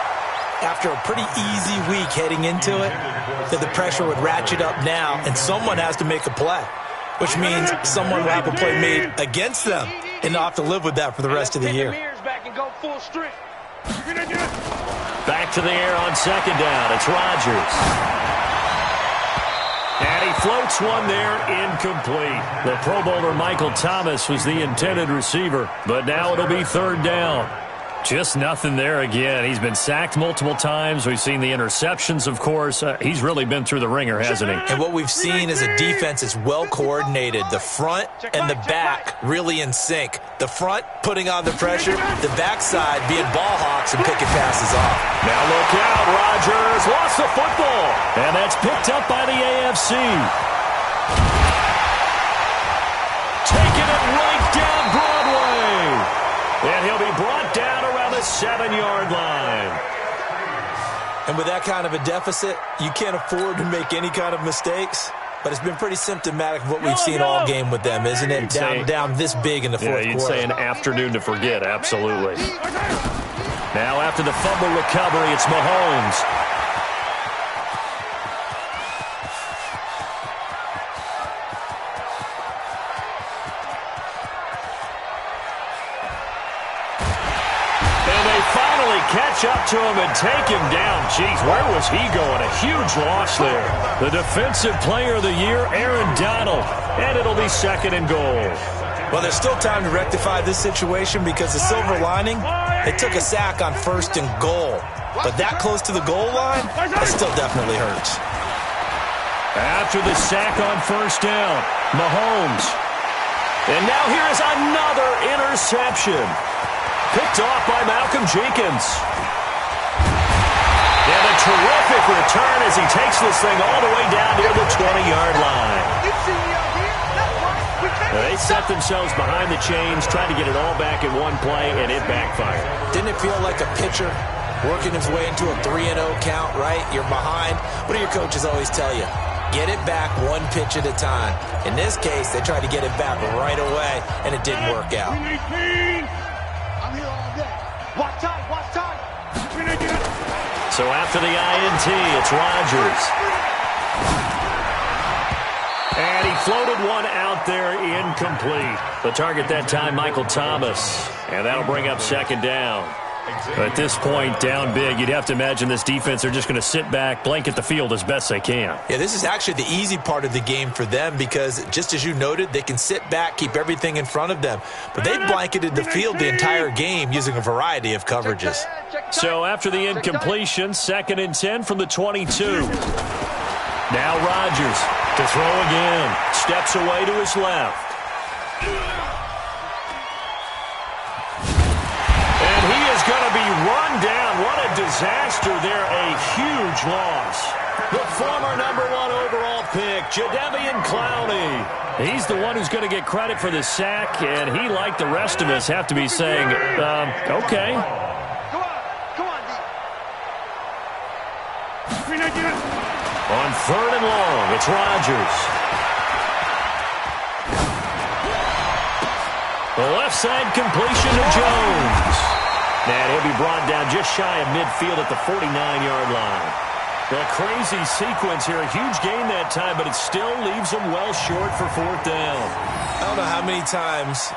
S6: after a pretty easy week heading into it, that the pressure would ratchet up now and someone has to make a play, which means someone will have a play made against them and not have to live with that for the rest of the year.
S4: Back to the air on second down. It's Rodgers. And he floats one there, incomplete. The Pro Bowler Michael Thomas was the intended receiver, but now it'll be third down. Just nothing there again. He's been sacked multiple times. We've seen the interceptions, of course. He's really been through the ringer, hasn't he?
S6: And what we've seen is a defense is well coordinated. The front and the back really in sync. The front putting on the pressure, the backside being ball hawks and picking passes off.
S4: Now look out, Rodgers lost the football. And that's picked up by the AFC. Taking it right down Broadway. And he'll be brought down around the 7-yard line.
S6: And with that kind of a deficit, you can't afford to make any kind of mistakes. But it's been pretty symptomatic of what we've seen all game with them, isn't it? Down this big in the fourth quarter.
S4: Yeah, you'd say an afternoon to forget, absolutely. Now after the fumble recovery, it's Mahomes. Catch up to him and take him down. Jeez, where was he going? A huge loss there. The defensive player of the year, Aaron Donald. And it'll be second and goal.
S6: Well, there's still time to rectify this situation because the silver lining, they took a sack on first and goal. But that close to the goal line, that still definitely hurts.
S4: After the sack on first down, Mahomes. And now here is another interception. Picked off by Malcolm Jenkins. And a terrific return as he takes this thing all the way down near the 20-yard line. They set themselves behind the chains, tried to get it all back in one play, and it backfired.
S6: Didn't it feel like a pitcher working his way into a 3-0 count, right? You're behind. What do your coaches always tell you? Get it back one pitch at a time. In this case, they tried to get it back right away, and it didn't work out.
S5: Watch time.
S4: So after the INT, it's Rodgers. And he floated one out there, incomplete. The target that time, Michael Thomas. And that'll bring up second down. At this point, down big, you'd have to imagine this defense are just going to sit back, blanket the field as best they can.
S6: Yeah, this is actually the easy part of the game for them because, just as you noted, they can sit back, keep everything in front of them. But they blanketed the field the entire game using a variety of coverages.
S4: So after the incompletion, 2nd and 10 from the 22. Now Rodgers to throw again. Steps away to his left. And he is going to be run down. What a disaster there. A huge loss. The former #1 overall pick, Jadeveon Clowney. He's the one who's going to get credit for the sack, and he, like the rest of us, have to be saying, okay. On 3rd and long, it's Rodgers. The left side completion to Jones. And he'll be brought down just shy of midfield at the 49-yard line. A crazy sequence here. A huge gain that time, but it still leaves them well short for 4th down.
S6: I don't know how many times,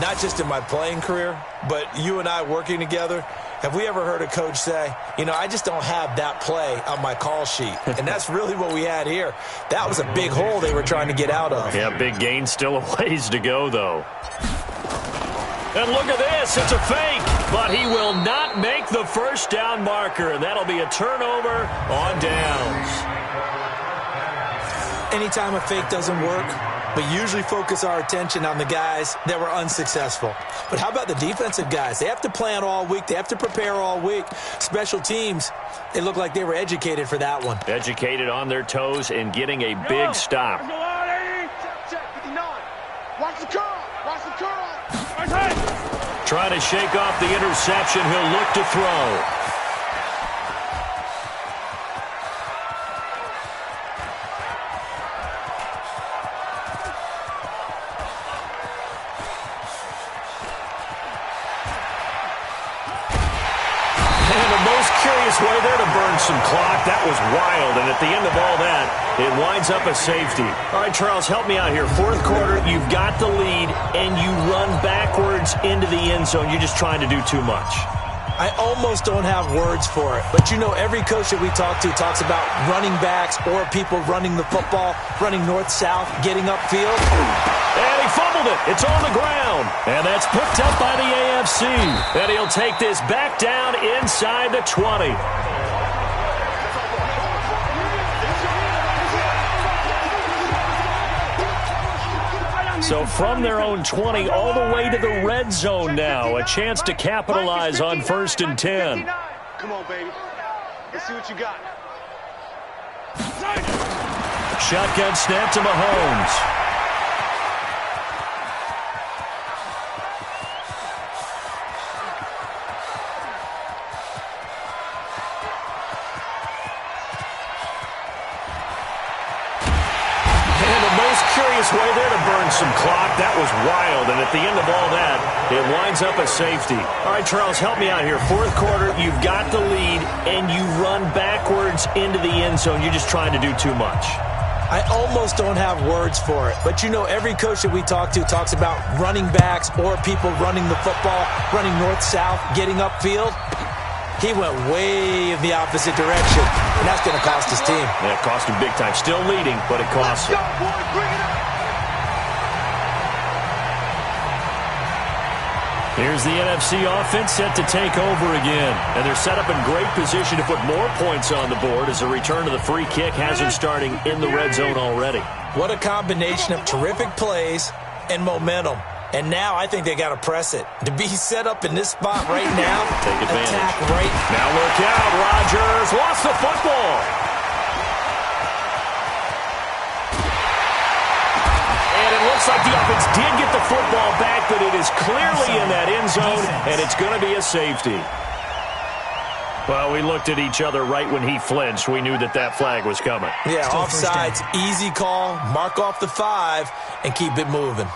S6: not just in my playing career, but you and I working together, have we ever heard a coach say, you know, I just don't have that play on my call sheet. And that's really what we had here. That was a big hole they were trying to get out of.
S4: Yeah, big gain. Still a ways to go, though. And look at this. It's a fake. But he will not make the 1st down marker. And that'll be a turnover on downs.
S6: Anytime a fake doesn't work, we usually focus our attention on the guys that were unsuccessful. But how about the defensive guys? They have to plan all week. They have to prepare all week. Special teams, they look like they were educated for that one.
S4: Educated on their toes and getting a big stop.
S5: Check, 59. Watch the curl. Watch the curl.
S4: Trying to shake off the interception. He'll look to throw. Way there to burn some clock. That was wild, and at the end of all that, it winds up a safety. All right, Charles, help me out here. 4th quarter, you've got the lead, and you run backwards into the end zone. You're just trying to do too much.
S6: I almost don't have words for it, but you know every coach that we talk to talks about running backs or people running the football, running north-south, getting upfield.
S4: And he fumbled it. It's on the ground. And that's picked up by the AFC. And he'll take this back down inside the 20. So from their own 20 all the way to the red zone now. A chance to capitalize on 1st and 10.
S5: Come on, baby. Let's see what you got.
S4: Shotgun snap to Mahomes. Way there to burn some clock. That was wild, and at the end of all that, it winds up a safety. All right, Charles, help me out here. 4th quarter, you've got the lead, and you run backwards into the end zone. You're just trying to do too much.
S6: I almost don't have words for it, but you know every coach that we talk to talks about running backs or people running the football, running north-south, getting upfield. He went way in the opposite direction, and that's going to cost his team.
S4: Yeah, it cost him big time. Still leading, but it costs him.
S5: Let's go, boys. Bring it up.
S4: Here's the NFC offense set to take over again. And they're set up in great position to put more points on the board as the return of the free kick has them starting in the red zone already.
S6: What a combination of terrific plays and momentum. And now I think they got to press it. To be set up in this spot right now,
S4: take advantage.
S6: Attack right.
S4: Now look out, Rodgers lost the football. And it looks like the offense did get the football back, but it is clearly in that end zone, and it's going to be a safety. Well, we looked at each other right when he flinched. We knew that that flag was coming.
S6: Yeah, offsides, easy call, mark off the 5, and keep it moving.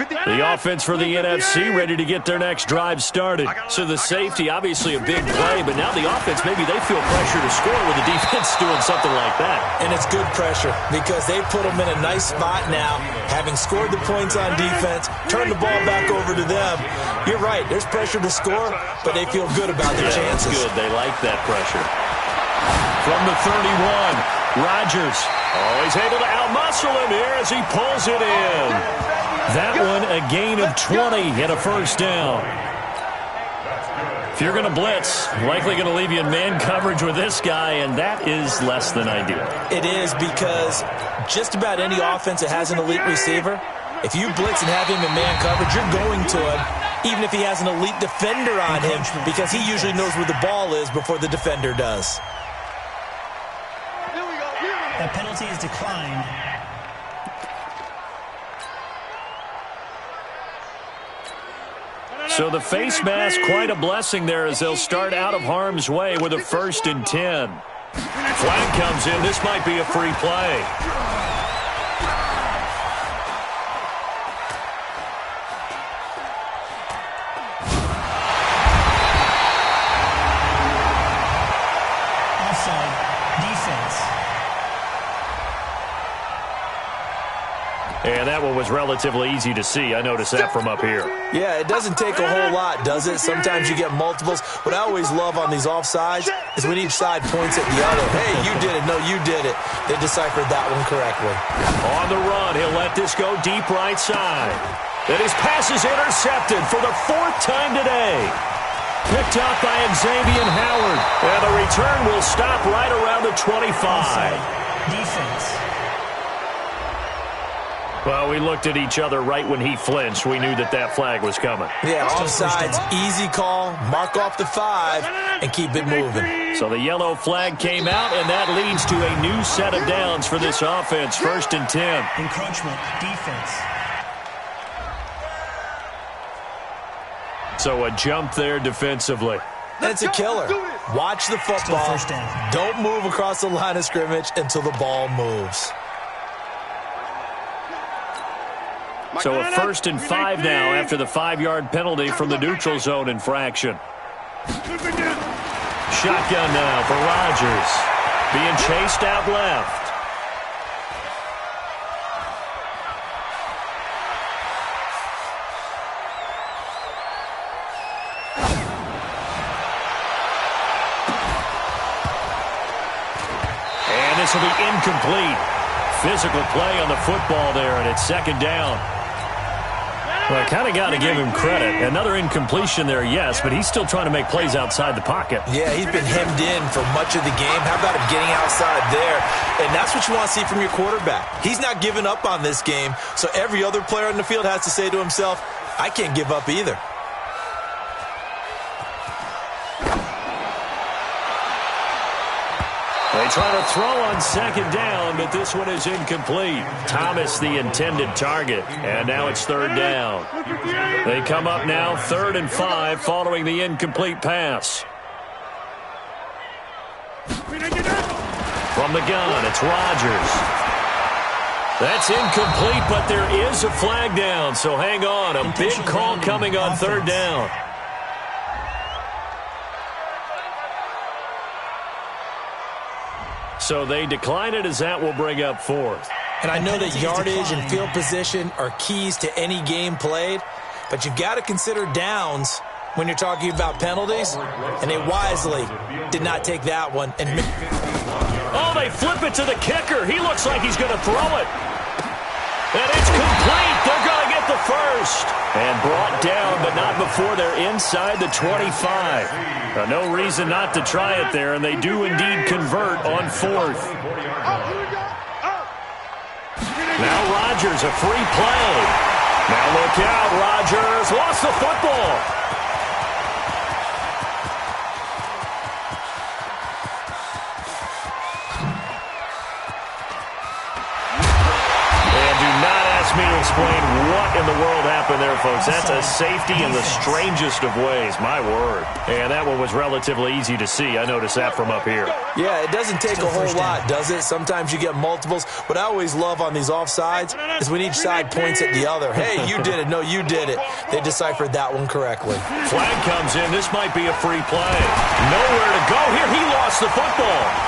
S4: The offense for the NFC ready to get their next drive started. So the safety, obviously a big play, but now the offense, maybe they feel pressure to score with the defense doing something like that.
S6: And it's good pressure because they put them in a nice spot now, having scored the points on defense, turn the ball back over to them. You're right, there's pressure to score, but they feel good about their chances.
S4: That's good. They like that pressure. From the 31, Rodgers. Always able to outmuscle him here as he pulls it in. That one a gain of 20 and a first down. If you're going to blitz, likely going to leave you in man coverage with this guy, and that is less than ideal.
S6: It is because just about any offense that has an elite receiver, if you blitz and have him in man coverage, you're going to him, even if he has an elite defender on him, because he usually knows where the ball is before the defender does.
S7: That penalty is declined.
S4: So the face mask, quite a blessing there as they'll start out of harm's way with a 1st and 10. Flag comes in. This might be a free play.
S7: Offside. Defense.
S4: And that one was relatively easy to see. I noticed that from up here.
S6: Yeah, it doesn't take a whole lot, does it? Sometimes you get multiples. What I always love on these offsides is when each side points at the other. Hey, you did it. No, you did it. They deciphered that one correctly.
S4: On the run, he'll let this go deep right side. And his pass is intercepted for the 4th time today. Picked up by Xavier Howard. And the return will stop right around the 25.
S7: Offside. Defense.
S4: Well, we looked at each other right when he flinched. We knew that that flag was coming.
S6: Yeah, offsides, easy call, mark off the 5, and keep it moving.
S4: So the yellow flag came out, and that leads to a new set of downs for this offense. 1st and 10.
S7: Encroachment. Defense.
S4: So a jump there defensively.
S6: And it's a killer. Watch the football.
S7: First down.
S6: Don't move across the line of scrimmage until the ball moves.
S4: So a 1st and 5 now after the 5-yard penalty from the neutral zone infraction. Shotgun now for Rodgers. Being chased out left. And this will be incomplete. Physical play on the football there, and it's 2nd down. Well, I kind of got to give him credit. Another incompletion there, yes, but he's still trying to make plays outside the pocket.
S6: Yeah, he's been hemmed in for much of the game. How about him getting outside there? And that's what you want to see from your quarterback. He's not giving up on this game, so every other player on the field has to say to himself, I can't give up either.
S4: They try to throw on 2nd down, but this one is incomplete. Thomas, the intended target, and now it's 3rd down. They come up now 3rd and 5 following the incomplete pass. From the gun, it's Rodgers. That's incomplete, but there is a flag down, so hang on. A big call coming on 3rd down. So they decline it as that will bring up 4th.
S6: And I know that yardage and field position are keys to any game played, but you've got to consider downs when you're talking about penalties, and they wisely did not take that one. And
S4: oh, they flip it to the kicker. He looks like he's going to throw it. And it's complete. They're going to get the first. And brought down, but not before they're inside the 25. No reason not to try it there, and they do indeed convert on 4th. Now Rodgers, a free play. Now look out, Rodgers lost the football. ask me to explain what in the world happened there, folks. That's a safety in the strangest of ways. My word. And that one was relatively easy to see. I noticed that from up here.
S6: Yeah, it doesn't take a whole lot, does it? Sometimes you get multiples. What I always love on these offsides is when each side points at the other. Hey, you did it. No, you did it. They deciphered that one correctly.
S4: Flag comes in. This might be a free play. Nowhere to go here. He lost the football.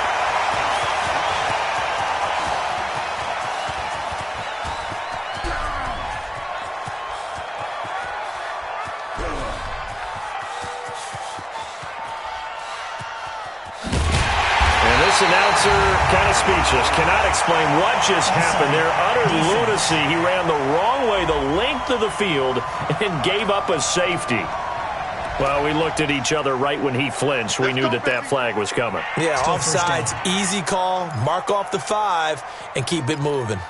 S4: Announcer kind of speechless, cannot explain what just happened there. Utter lunacy. He ran the wrong way the length of the field and gave up a safety. Well, we looked at each other right when he flinched. We knew that that flag was coming.
S6: Yeah, offsides, easy call, mark off the 5, and keep it moving.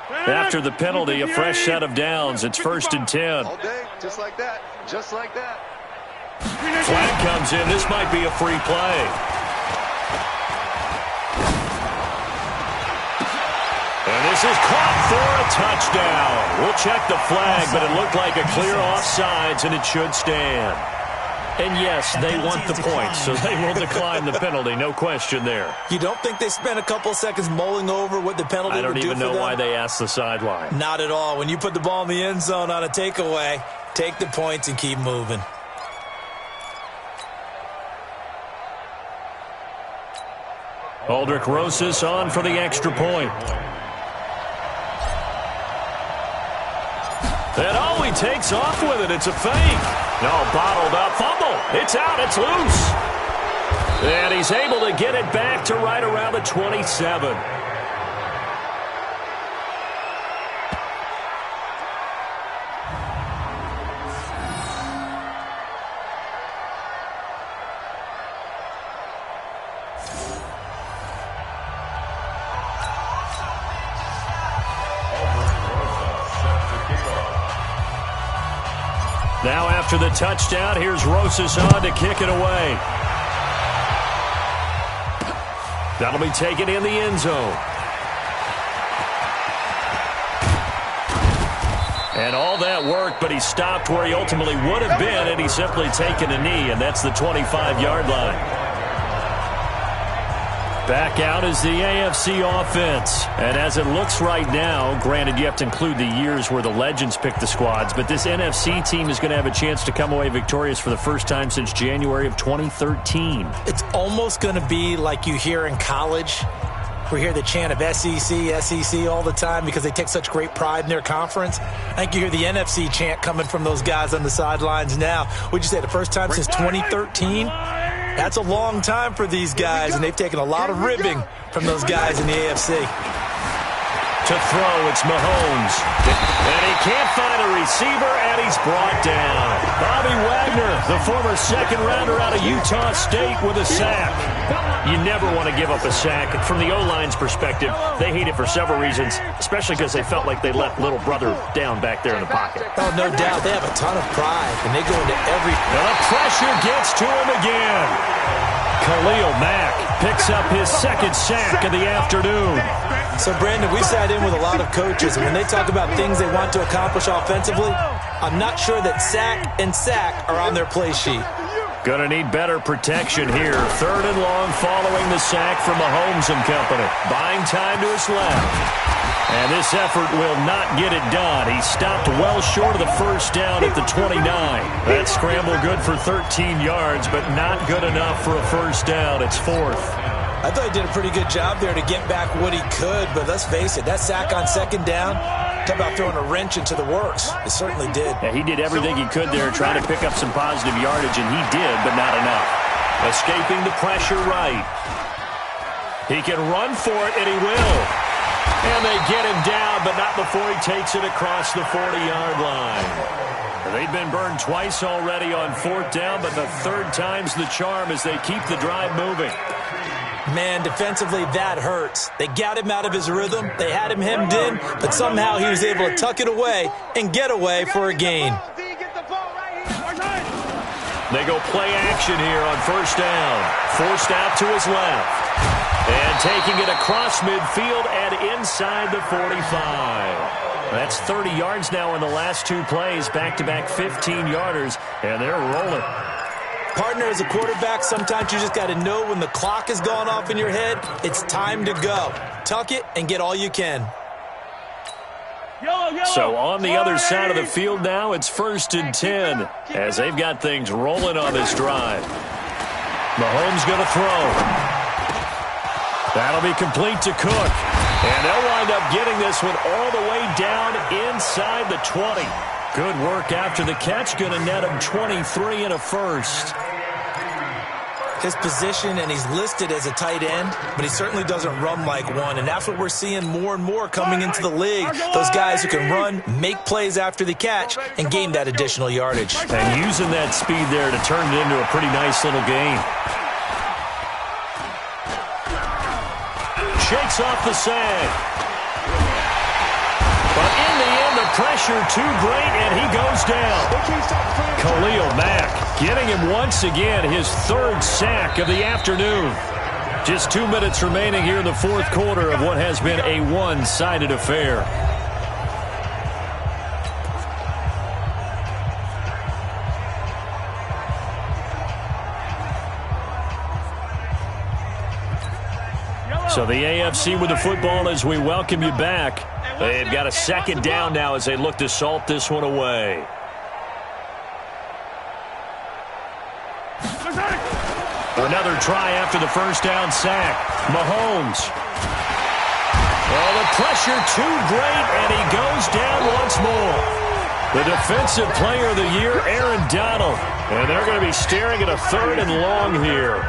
S4: After the penalty, a fresh set of downs. It's 1st and 10.
S5: All day, just like that, just like that.
S4: Flag comes in. This might be a free play. And this is caught for a touchdown. We'll check the flag, but it looked like a clear offsides, and it should stand. And yes, they want the points, so they will decline the penalty. No question there.
S6: You don't think they spent a couple seconds mulling over what the penalty would do for them?
S4: I don't even know why they asked the sideline.
S6: Not at all. When you put the ball in the end zone on a takeaway, take the points and keep moving.
S4: Aldrich Rosas on for the extra point. And he takes off with it. It's a fake. No, bottled up. Fumble. It's out. It's loose. And he's able to get it back to right around the 27. Now after the touchdown, here's Rosas on to kick it away. That'll be taken in the end zone. And all that worked, but he stopped where he ultimately would have been, and he's simply taken a knee, and that's the 25-yard line. Back out is the AFC offense. And as it looks right now, granted you have to include the years where the legends pick the squads, but this NFC team is going to have a chance to come away victorious for the first time since January of 2013.
S6: It's almost going to be like you hear in college. We hear the chant of SEC all the time because they take such great pride in their conference. I think you hear the NFC chant coming from those guys on the sidelines now. Would you say the first time since 2013? That's a long time for these guys, and they've taken a lot of ribbing from those guys in the AFC.
S4: To throw, it's Mahomes. And he can't find a receiver, and he's brought down. Bobby Wagner, the former second-rounder out of Utah State, with a sack. You never want to give up a sack. From the O-line's perspective, they hate it for several reasons, especially because they felt like they let little brother down back there in the pocket.
S6: Oh, no doubt. They have a ton of pride, and they go into every...
S4: And the pressure gets to him again. Khalil Mack picks up his second sack of the afternoon.
S6: So, Brandon, we sat in with a lot of coaches, and when they talk about things they want to accomplish offensively, I'm not sure that sack and sack are on their play sheet.
S4: Gonna need better protection here. 3rd and long following the sack from Mahomes and company. Buying time to his left. And this effort will not get it done. He stopped well short of the first down at the 29. That scramble good for 13 yards, but not good enough for a first down. It's 4th.
S6: I thought he did a pretty good job there to get back what he could, but let's face it, that sack on 2nd down, talk about throwing a wrench into the works. It certainly did.
S4: Yeah, he did everything he could there, trying to pick up some positive yardage, and he did, but not enough. Escaping the pressure right. He can run for it, and he will. And they get him down, but not before he takes it across the 40-yard line. They've been burned twice already on 4th down, but the 3rd time's the charm as they keep the drive moving.
S6: Man, defensively, that hurts. They got him out of his rhythm. They had him hemmed in, but somehow he was able to tuck it away and get away for a gain.
S4: They go play action here on 1st down. Forced out to his left. And taking it across midfield and inside the 45. That's 30 yards now in the last two plays, back-to-back 15-yarders, and they're rolling.
S6: Partner, as a quarterback, sometimes you just got to know when the clock has gone off in your head, it's time to go. Tuck it and get all you can.
S4: So on the other side of the field now, it's 1st and 10 as they've got things rolling on this drive. Mahomes going to throw. That'll be complete to Cook. And they'll wind up getting this one all the way down inside the 20. Good work after the catch. Going to net him 23 and a first.
S6: His position, and he's listed as a tight end, but he certainly doesn't run like one. And that's what we're seeing more and more coming into the league. Those guys who can run, make plays after the catch, and gain that additional yardage.
S4: And using that speed there to turn it into a pretty nice little gain. Shakes off the sag. But in the end, the pressure too great, and he goes down. Khalil Mack getting him once again his 3rd sack of the afternoon. Just 2 minutes remaining here in the fourth quarter of what has been a one-sided affair. So the AFC with the football as we welcome you back. They've got a 2nd down now as they look to salt this one away. Another try after the 1st down sack. Mahomes. Well, the pressure too great, and he goes down once more. The defensive player of the year, Aaron Donald. And they're going to be staring at a 3rd and long here.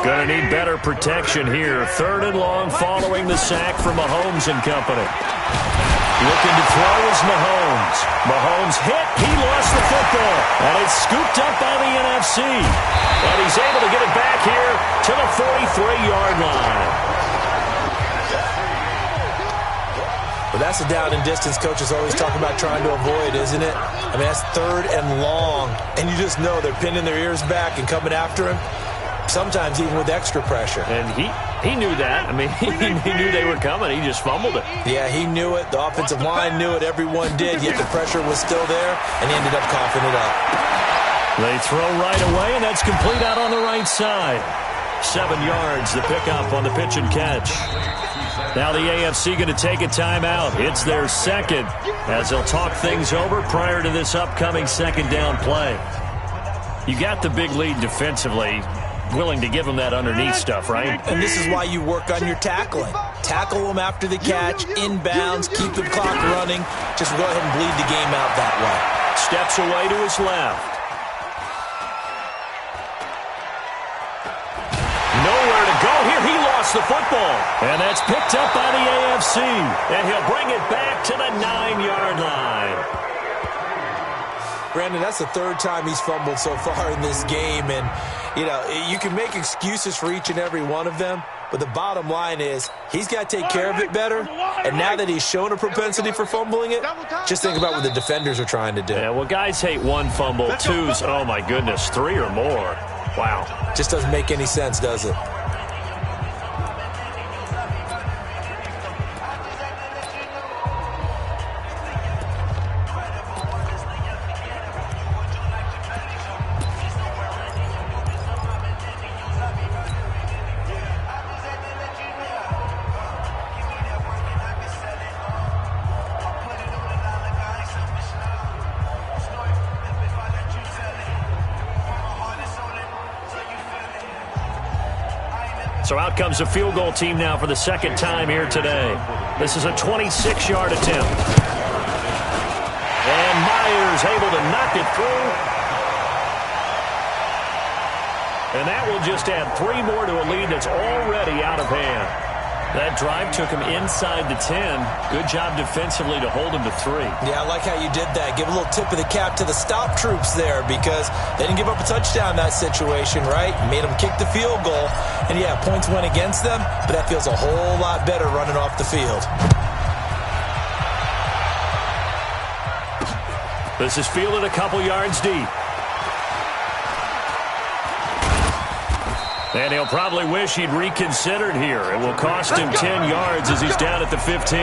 S4: Going to need better protection here. 3rd and long following the sack from Mahomes and company. Looking to throw is Mahomes. Mahomes hit. He lost the football. And it's scooped up by the NFC. And he's able to get it back here to the 43-yard line.
S6: Well, that's a down and distance coaches always talk about trying to avoid, isn't it? I mean, that's 3rd and long. And you just know they're pinning their ears back and coming after him, sometimes even with extra pressure.
S4: And he knew that. I mean, he knew they were coming. He just fumbled it.
S6: Yeah, he knew it. The offensive line knew it. Everyone did, yet the pressure was still there, and he ended up coughing it up.
S4: They throw right away, and that's complete out on the right side. 7 yards, the pickup on the pitch and catch. Now the AFC going to take a timeout. It's their 2nd as they'll talk things over prior to this upcoming 2nd down play. You got the big lead defensively, willing to give them that underneath stuff, right?
S6: And this is why you work on your tackling. Tackle them after the catch, inbounds, keep the clock running. Just go ahead and bleed the game out that way.
S4: Steps away to his left. Nowhere to go here. He lost the football. And that's picked up by the AFC. And he'll bring it back to the 9-yard line.
S6: Brandon, that's the 3rd time he's fumbled so far in this game. And, you know, you can make excuses for each and every one of them. But the bottom line is he's got to take care of it better. And now that he's shown a propensity for fumbling it, just think about what the defenders are trying to do.
S4: Yeah, well, guys hate 1 fumble, 2's, oh, my goodness, 3 or more. Wow.
S6: Just doesn't make any sense, does it?
S4: So out comes the field goal team now for the 2nd time here today. This is a 26-yard attempt. And Myers able to knock it through. And that will just add 3 more to a lead that's already out of hand. That drive took him inside the 10. Good job defensively to hold him to 3.
S6: Yeah, I like how you did that. Give a little tip of the cap to the stop troops there because they didn't give up a touchdown in that situation, right? Made them kick the field goal. And, yeah, points went against them, but that feels a whole lot better running off the field.
S4: This is fielded a couple yards deep. And he'll probably wish he'd reconsidered here. It will cost him 10 yards as he's down at the 15.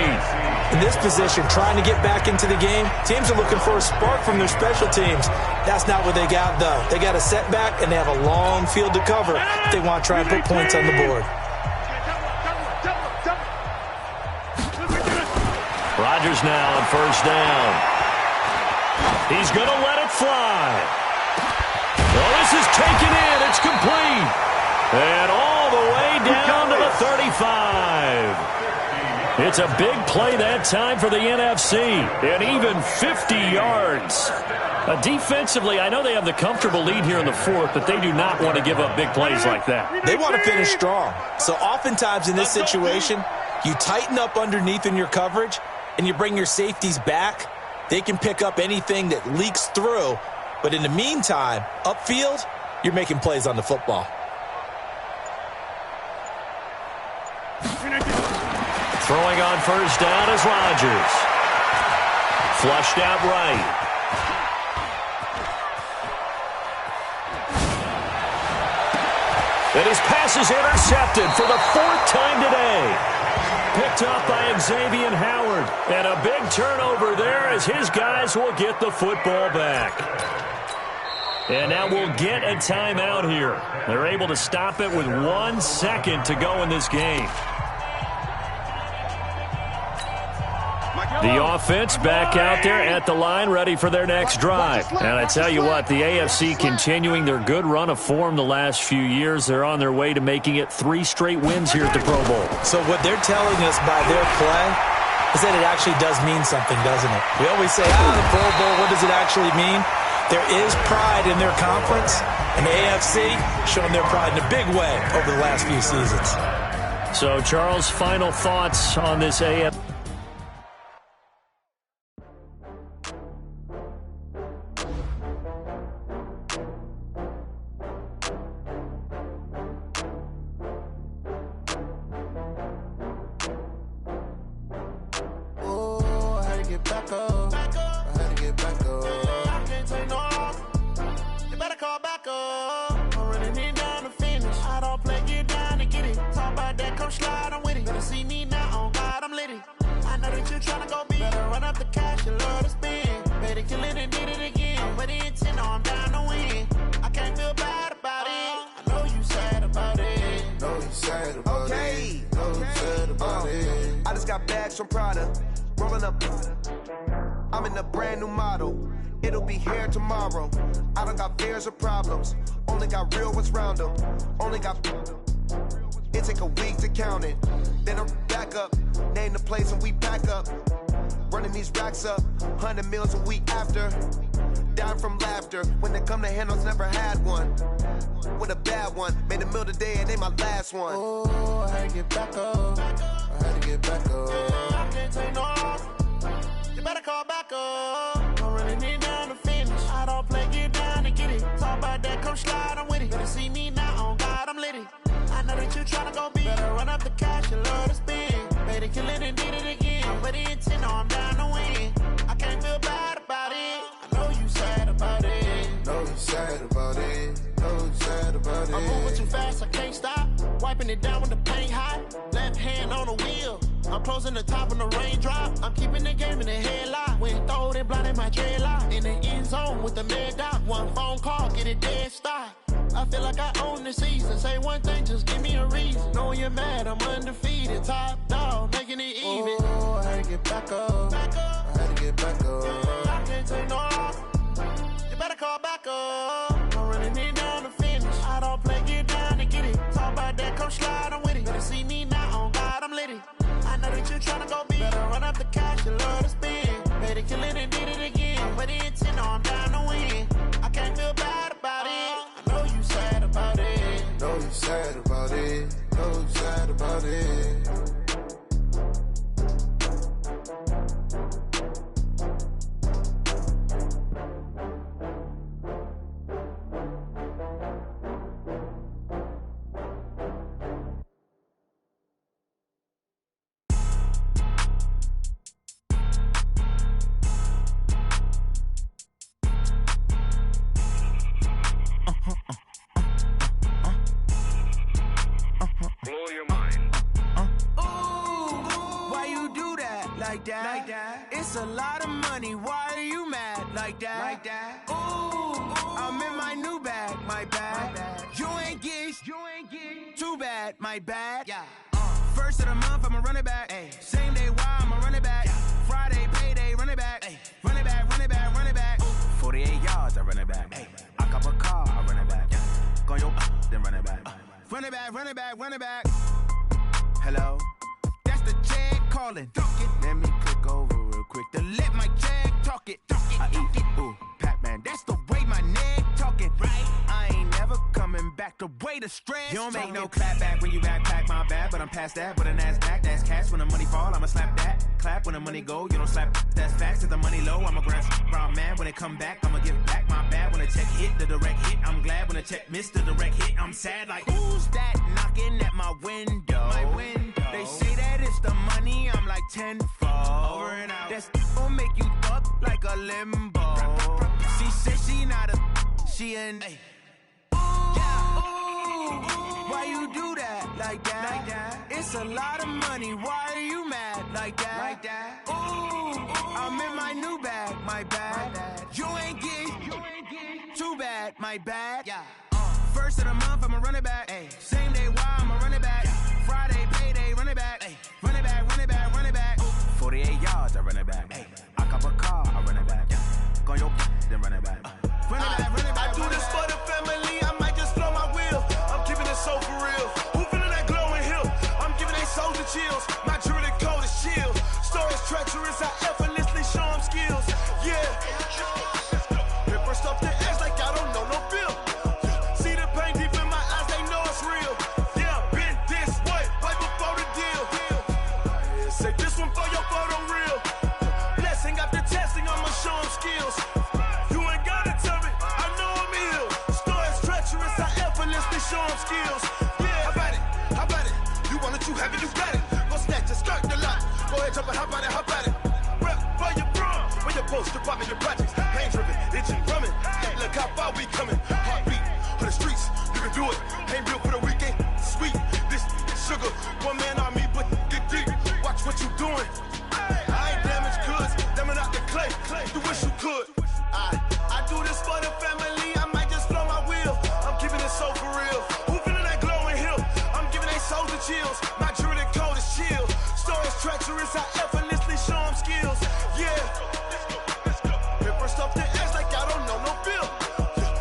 S6: In this position, trying to get back into the game, teams are looking for a spark from their special teams. That's not what they got, though. They got a setback, and they have a long field to cover if they want to try and put points on the board.
S4: Rodgers now on first down. He's going to let it fly. Well, this is taken in. It's complete. And all the way down to the 35. It's a big play that time for the NFC. And even 50 yards. Defensively, I know they have the comfortable lead here in the fourth, but they do not want to give up big plays like that.
S6: They want to finish strong. So oftentimes in this situation, you tighten up underneath in your coverage, and you bring your safeties back. They can pick up anything that leaks through. But in the meantime, upfield, you're making plays on the football.
S4: Throwing on first down is Rodgers. Flushed out right. And his pass is intercepted for the fourth time today. Picked up by Xavier Howard. And a big turnover there as his guys will get the football back. And now we'll get a timeout here. They're able to stop it with 1 second to go in this game. The offense back out there at the line, ready for their next drive. And I tell you what, the AFC continuing their good run of form the last few years. They're on their way to making it 3 straight wins here at the Pro Bowl.
S6: So what they're telling us by their play is that it actually does mean something, doesn't it? We always say, the Pro Bowl, what does it actually mean? There is pride in their conference, and the AFC showing their pride in a big way over the last few seasons.
S4: So, Charles, final thoughts on this AFC?
S8: I'm in a brand new model. It'll be here tomorrow. I don't got fears or problems. Only got real ones round them. Only got... It take a week to count it. Then I'm back up. Name the place and we pack up. Running these racks up. 100 meals a week after. Down from laughter. When they come to handles, never had one. With a bad one. Made a meal today and ain't my last one. Oh, I had to get back up. I had to get back up. I can't take no off. You better call back up. I'm running it down to finish. I don't play, get down and get it. Talk about that, come slide, I'm with it. Better see me now, on God, I'm litty. I know that you tryna go big. Better run up the cash, you love to spin. Made it, kill it, and did it again. But the intent, no, I'm down to win. I can't feel bad about it. I know you sad about it. Know you sad about it. Know you sad about it. I'm moving too fast, I can't stop. Wiping it down with the paint hot. Left hand on the wheel. I'm closing the top when the raindrop. I'm keeping the game in the headlock. When throwed and blinded my dreadlock. In the end zone with the mad dot. One phone call, get it dead stop. I feel like I own the season. Say one thing, just give me a reason. Knowing you're mad, I'm undefeated. Top dog, making it even. Oh, I had to get back up. I had to get back up. I can't take no off. You better call back up. I'm running it down to finish. I don't play, get down and get it. Talk about that, come slide, I'm with it. Better see me now, on God, I'm litty. I know that you tryna go big. Better run up the cash, you love to spin. Made it, kill it, and did it again. But the intent, no, I'm down to win. I can't feel bad about it. I know you sad about it. Know you sad about it. Know you sad about it. like that? It's a lot of money, why are you mad like that? Ooh, I'm in my new bag, my bad. You ain't get too bad, my bad. Yeah. First of the month, I'ma run it back. Ay. Same day, why I'ma run it back. Yeah. Friday, payday, run it back. Ay. Run it back, run it back, run it back. 48 yards, I run it back. Ay. I cop a car, I run it back. Yeah. Go your then run it back. Run it back, run it back, run it back. Hello? That's the jag calling. Let me click over real quick to let my jag talk it. I eat it, ooh, Pac-Man. That's the way my neck talking. Right? I ain't never coming back the way the stress. You don't make no clap back when you backpack, my bad. But I'm past that with a NASDAQ. That's cash when the money fall, I'ma slap that. Clap when the money go, you don't slap. That's facts. If the money low, I'ma grab brown man. When it come back, I'ma give back my bad. When the check hit, the direct hit. I'm glad when the check missed the direct hit. I'm sad like, who's that knocking at my window? My window. They say that it's the money, I'm like tenfold. Over and out. That's gon' make you up like a limbo. She said she not a, she an. Ay. Why you do that like that? It's a lot of money, why are you mad like that? Ooh, I'm in my new bag, my bad. You ain't get too bad, my bad. Yeah. First of the month, I'ma run it back. Ay. Same day, why I'ma run it back. Friday, payday, run it back. Ay. Run it back, run it back, run it back. 48 yards, I run it back. Ay. I cop a car, I run it back. Go your then run it back. Run it back, run it back. I do this for the family, I might just blow my wheel. I'm keeping it so for real. Who feeling that glowing hill? I'm giving they soldier chills. My jewelry cold as shield. Stories treacherous, I effortlessly show them skills. Yeah. Paper stuff the edge like I don't know no bill. See the pain deep in my eyes, they know it's real. Yeah, been this way, right before the deal. Say this one for your photo reel. Blessing after testing, I'ma show them skills. You ain't gotta tell me, I know I'm ill. Stories treacherous, I effortlessly show them skills. Yeah, how about it? How about it? You want it, you have it, you got it. Go snatch it, skirt the lot. Go ahead, jump it, how about it? How about it? Rep for your bro, when your post, department, your projects. Pain driven, itching, drumming. Look how far we coming. Heartbeat for the streets, you can do it. Ain't real for the weekend. Sweet, this sugar. One man army, but get deep. Watch what you doing. I ain't damaged goods, damn it out the clay. You wish you could. I do this for the family, I might just blow my wheel. I'm keeping it so for real. Who feeling that glowing hill? I'm giving they soldier chills. My jewelry cold as shield. Stories treacherous, I effortlessly show them skills. Yeah. Paper stuff the edge like I don't know no bill.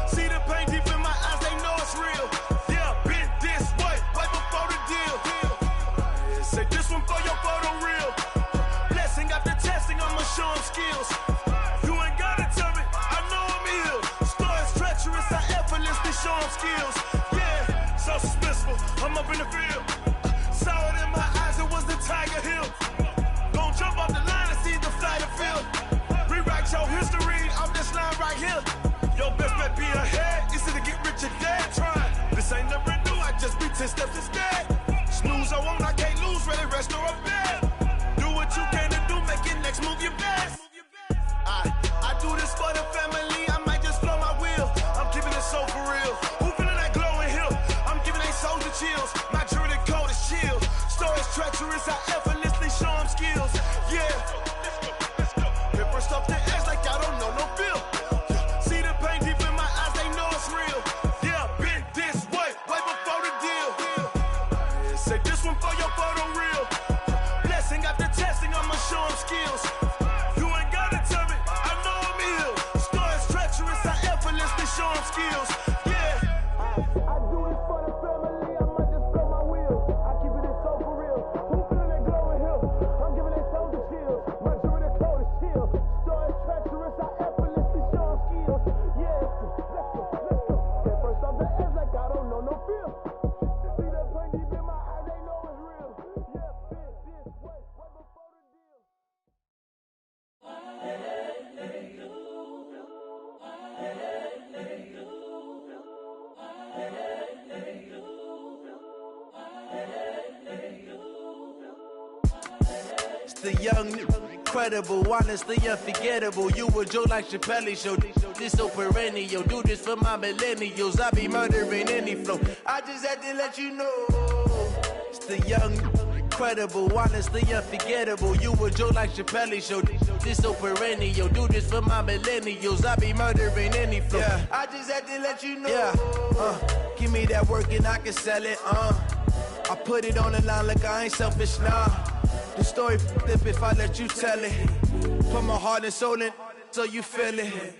S8: See the pain deep in my eyes, they know it's real. Yeah, been this way, right before the deal. Say this one for your photo reel. Blessing after testing, I'ma show them skills. You ain't gotta tell me, I know I'm ill. Stories treacherous, I effortlessly show them skills. Yeah, so suspenseful, I'm up in the field. Saw it in my eyes, it was the Tiger Hill. Gon' jump off the line and see the flight of field. Rewrite your history off this line right here. Your best bet be ahead, easy to get rich or dead trying. This ain't never new, I just be 10 steps instead. Snooze I won't, I can't lose, ready, rest or a bed. Do what you can to do, make your next move your best. I do this for the family, I might just blow my wheel. I'm keeping it so for real. Who feeling that glowing hill? I'm giving they soldier chills. My jewelry cold as shield. Stories treacherous, I effortlessly show them skills. Yeah. Paper stuff the edge like I don't know no bill. See the pain deep in my eyes, they know it's real. Yeah, been this way, right before the deal. Say this one for your photo reel. Blessing after testing, I'ma show them skills. You ain't gotta tell me, I know I'm ill. Stories treacherous, I effortlessly show them skills. Yeah. I do this for the family, I might just blow my wheel. I keep it so for real. Who feeling that glowing hill? I'm giving they soldier chills. My jewelry cold as shield. Stories treacherous, I effortlessly show them skills. Yeah. Let's go. Get first off the edge like I don't know no feel. See that pain deep in my eyes, they know it's real. Yeah, been this way, right before the deal.
S9: It's the young, incredible, honestly unforgettable. You a Joe like Chappelle show. This so perennial. Do this for my millennials. I be murdering any flow. I just had to let you know. It's the young, Incredible, honestly unforgettable. You a joke like Chappelle show. This so perennial. Do this for my millennials. I be murdering any flow. Yeah. I just had to let you know. Yeah. Give me that work and I can sell it. I put it on the line like I ain't selfish, nah. The story flip if I let you tell it. Put my heart and soul in so you feel it.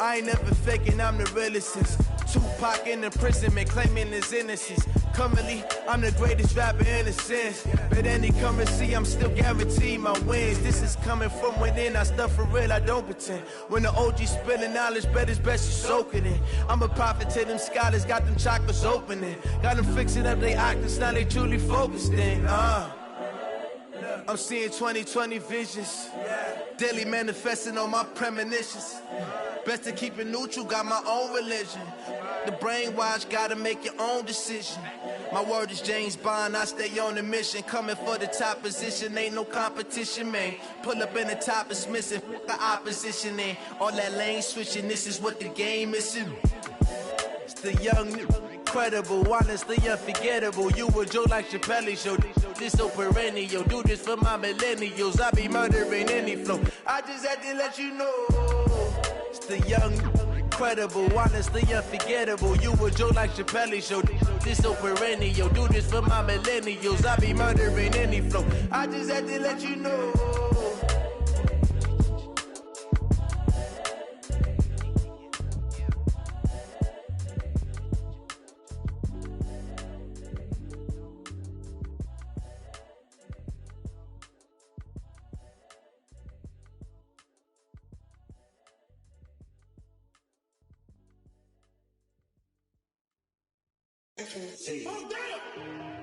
S9: I ain't never faking, I'm the realest since Tupac in imprisonment, claiming his innocence. Currently, I'm the greatest rapper in a sense. But any currency, I'm still guaranteed my wins. This is coming from within, I stuff for real, I don't pretend. When the OG spilling knowledge, bet it's best you soak it in. I'm a prophet to them scholars, got them chakras opening. Got them fixing up they octaves, now they truly focused in. I'm seeing 2020 visions. Daily manifesting on my premonitions. Best to keep it neutral, got my own religion. The brainwash, gotta make your own decision. My word is James Bond, I stay on the mission. Coming for the top position, ain't no competition, man. Pull up in the top, it's missing, the opposition in. All that lane switching, this is what the game is. It's the young, incredible, honestly unforgettable. You a joke like Chappelle show. This so perennial. Do this for my millennials. I be murdering any flow. I just had to let you know. It's the young, incredible, honestly unforgettable. You a joke like Chappelle show. This so perennial. Do this for my millennials. I be murdering any flow. I just had to let you know.
S10: Oh, damn!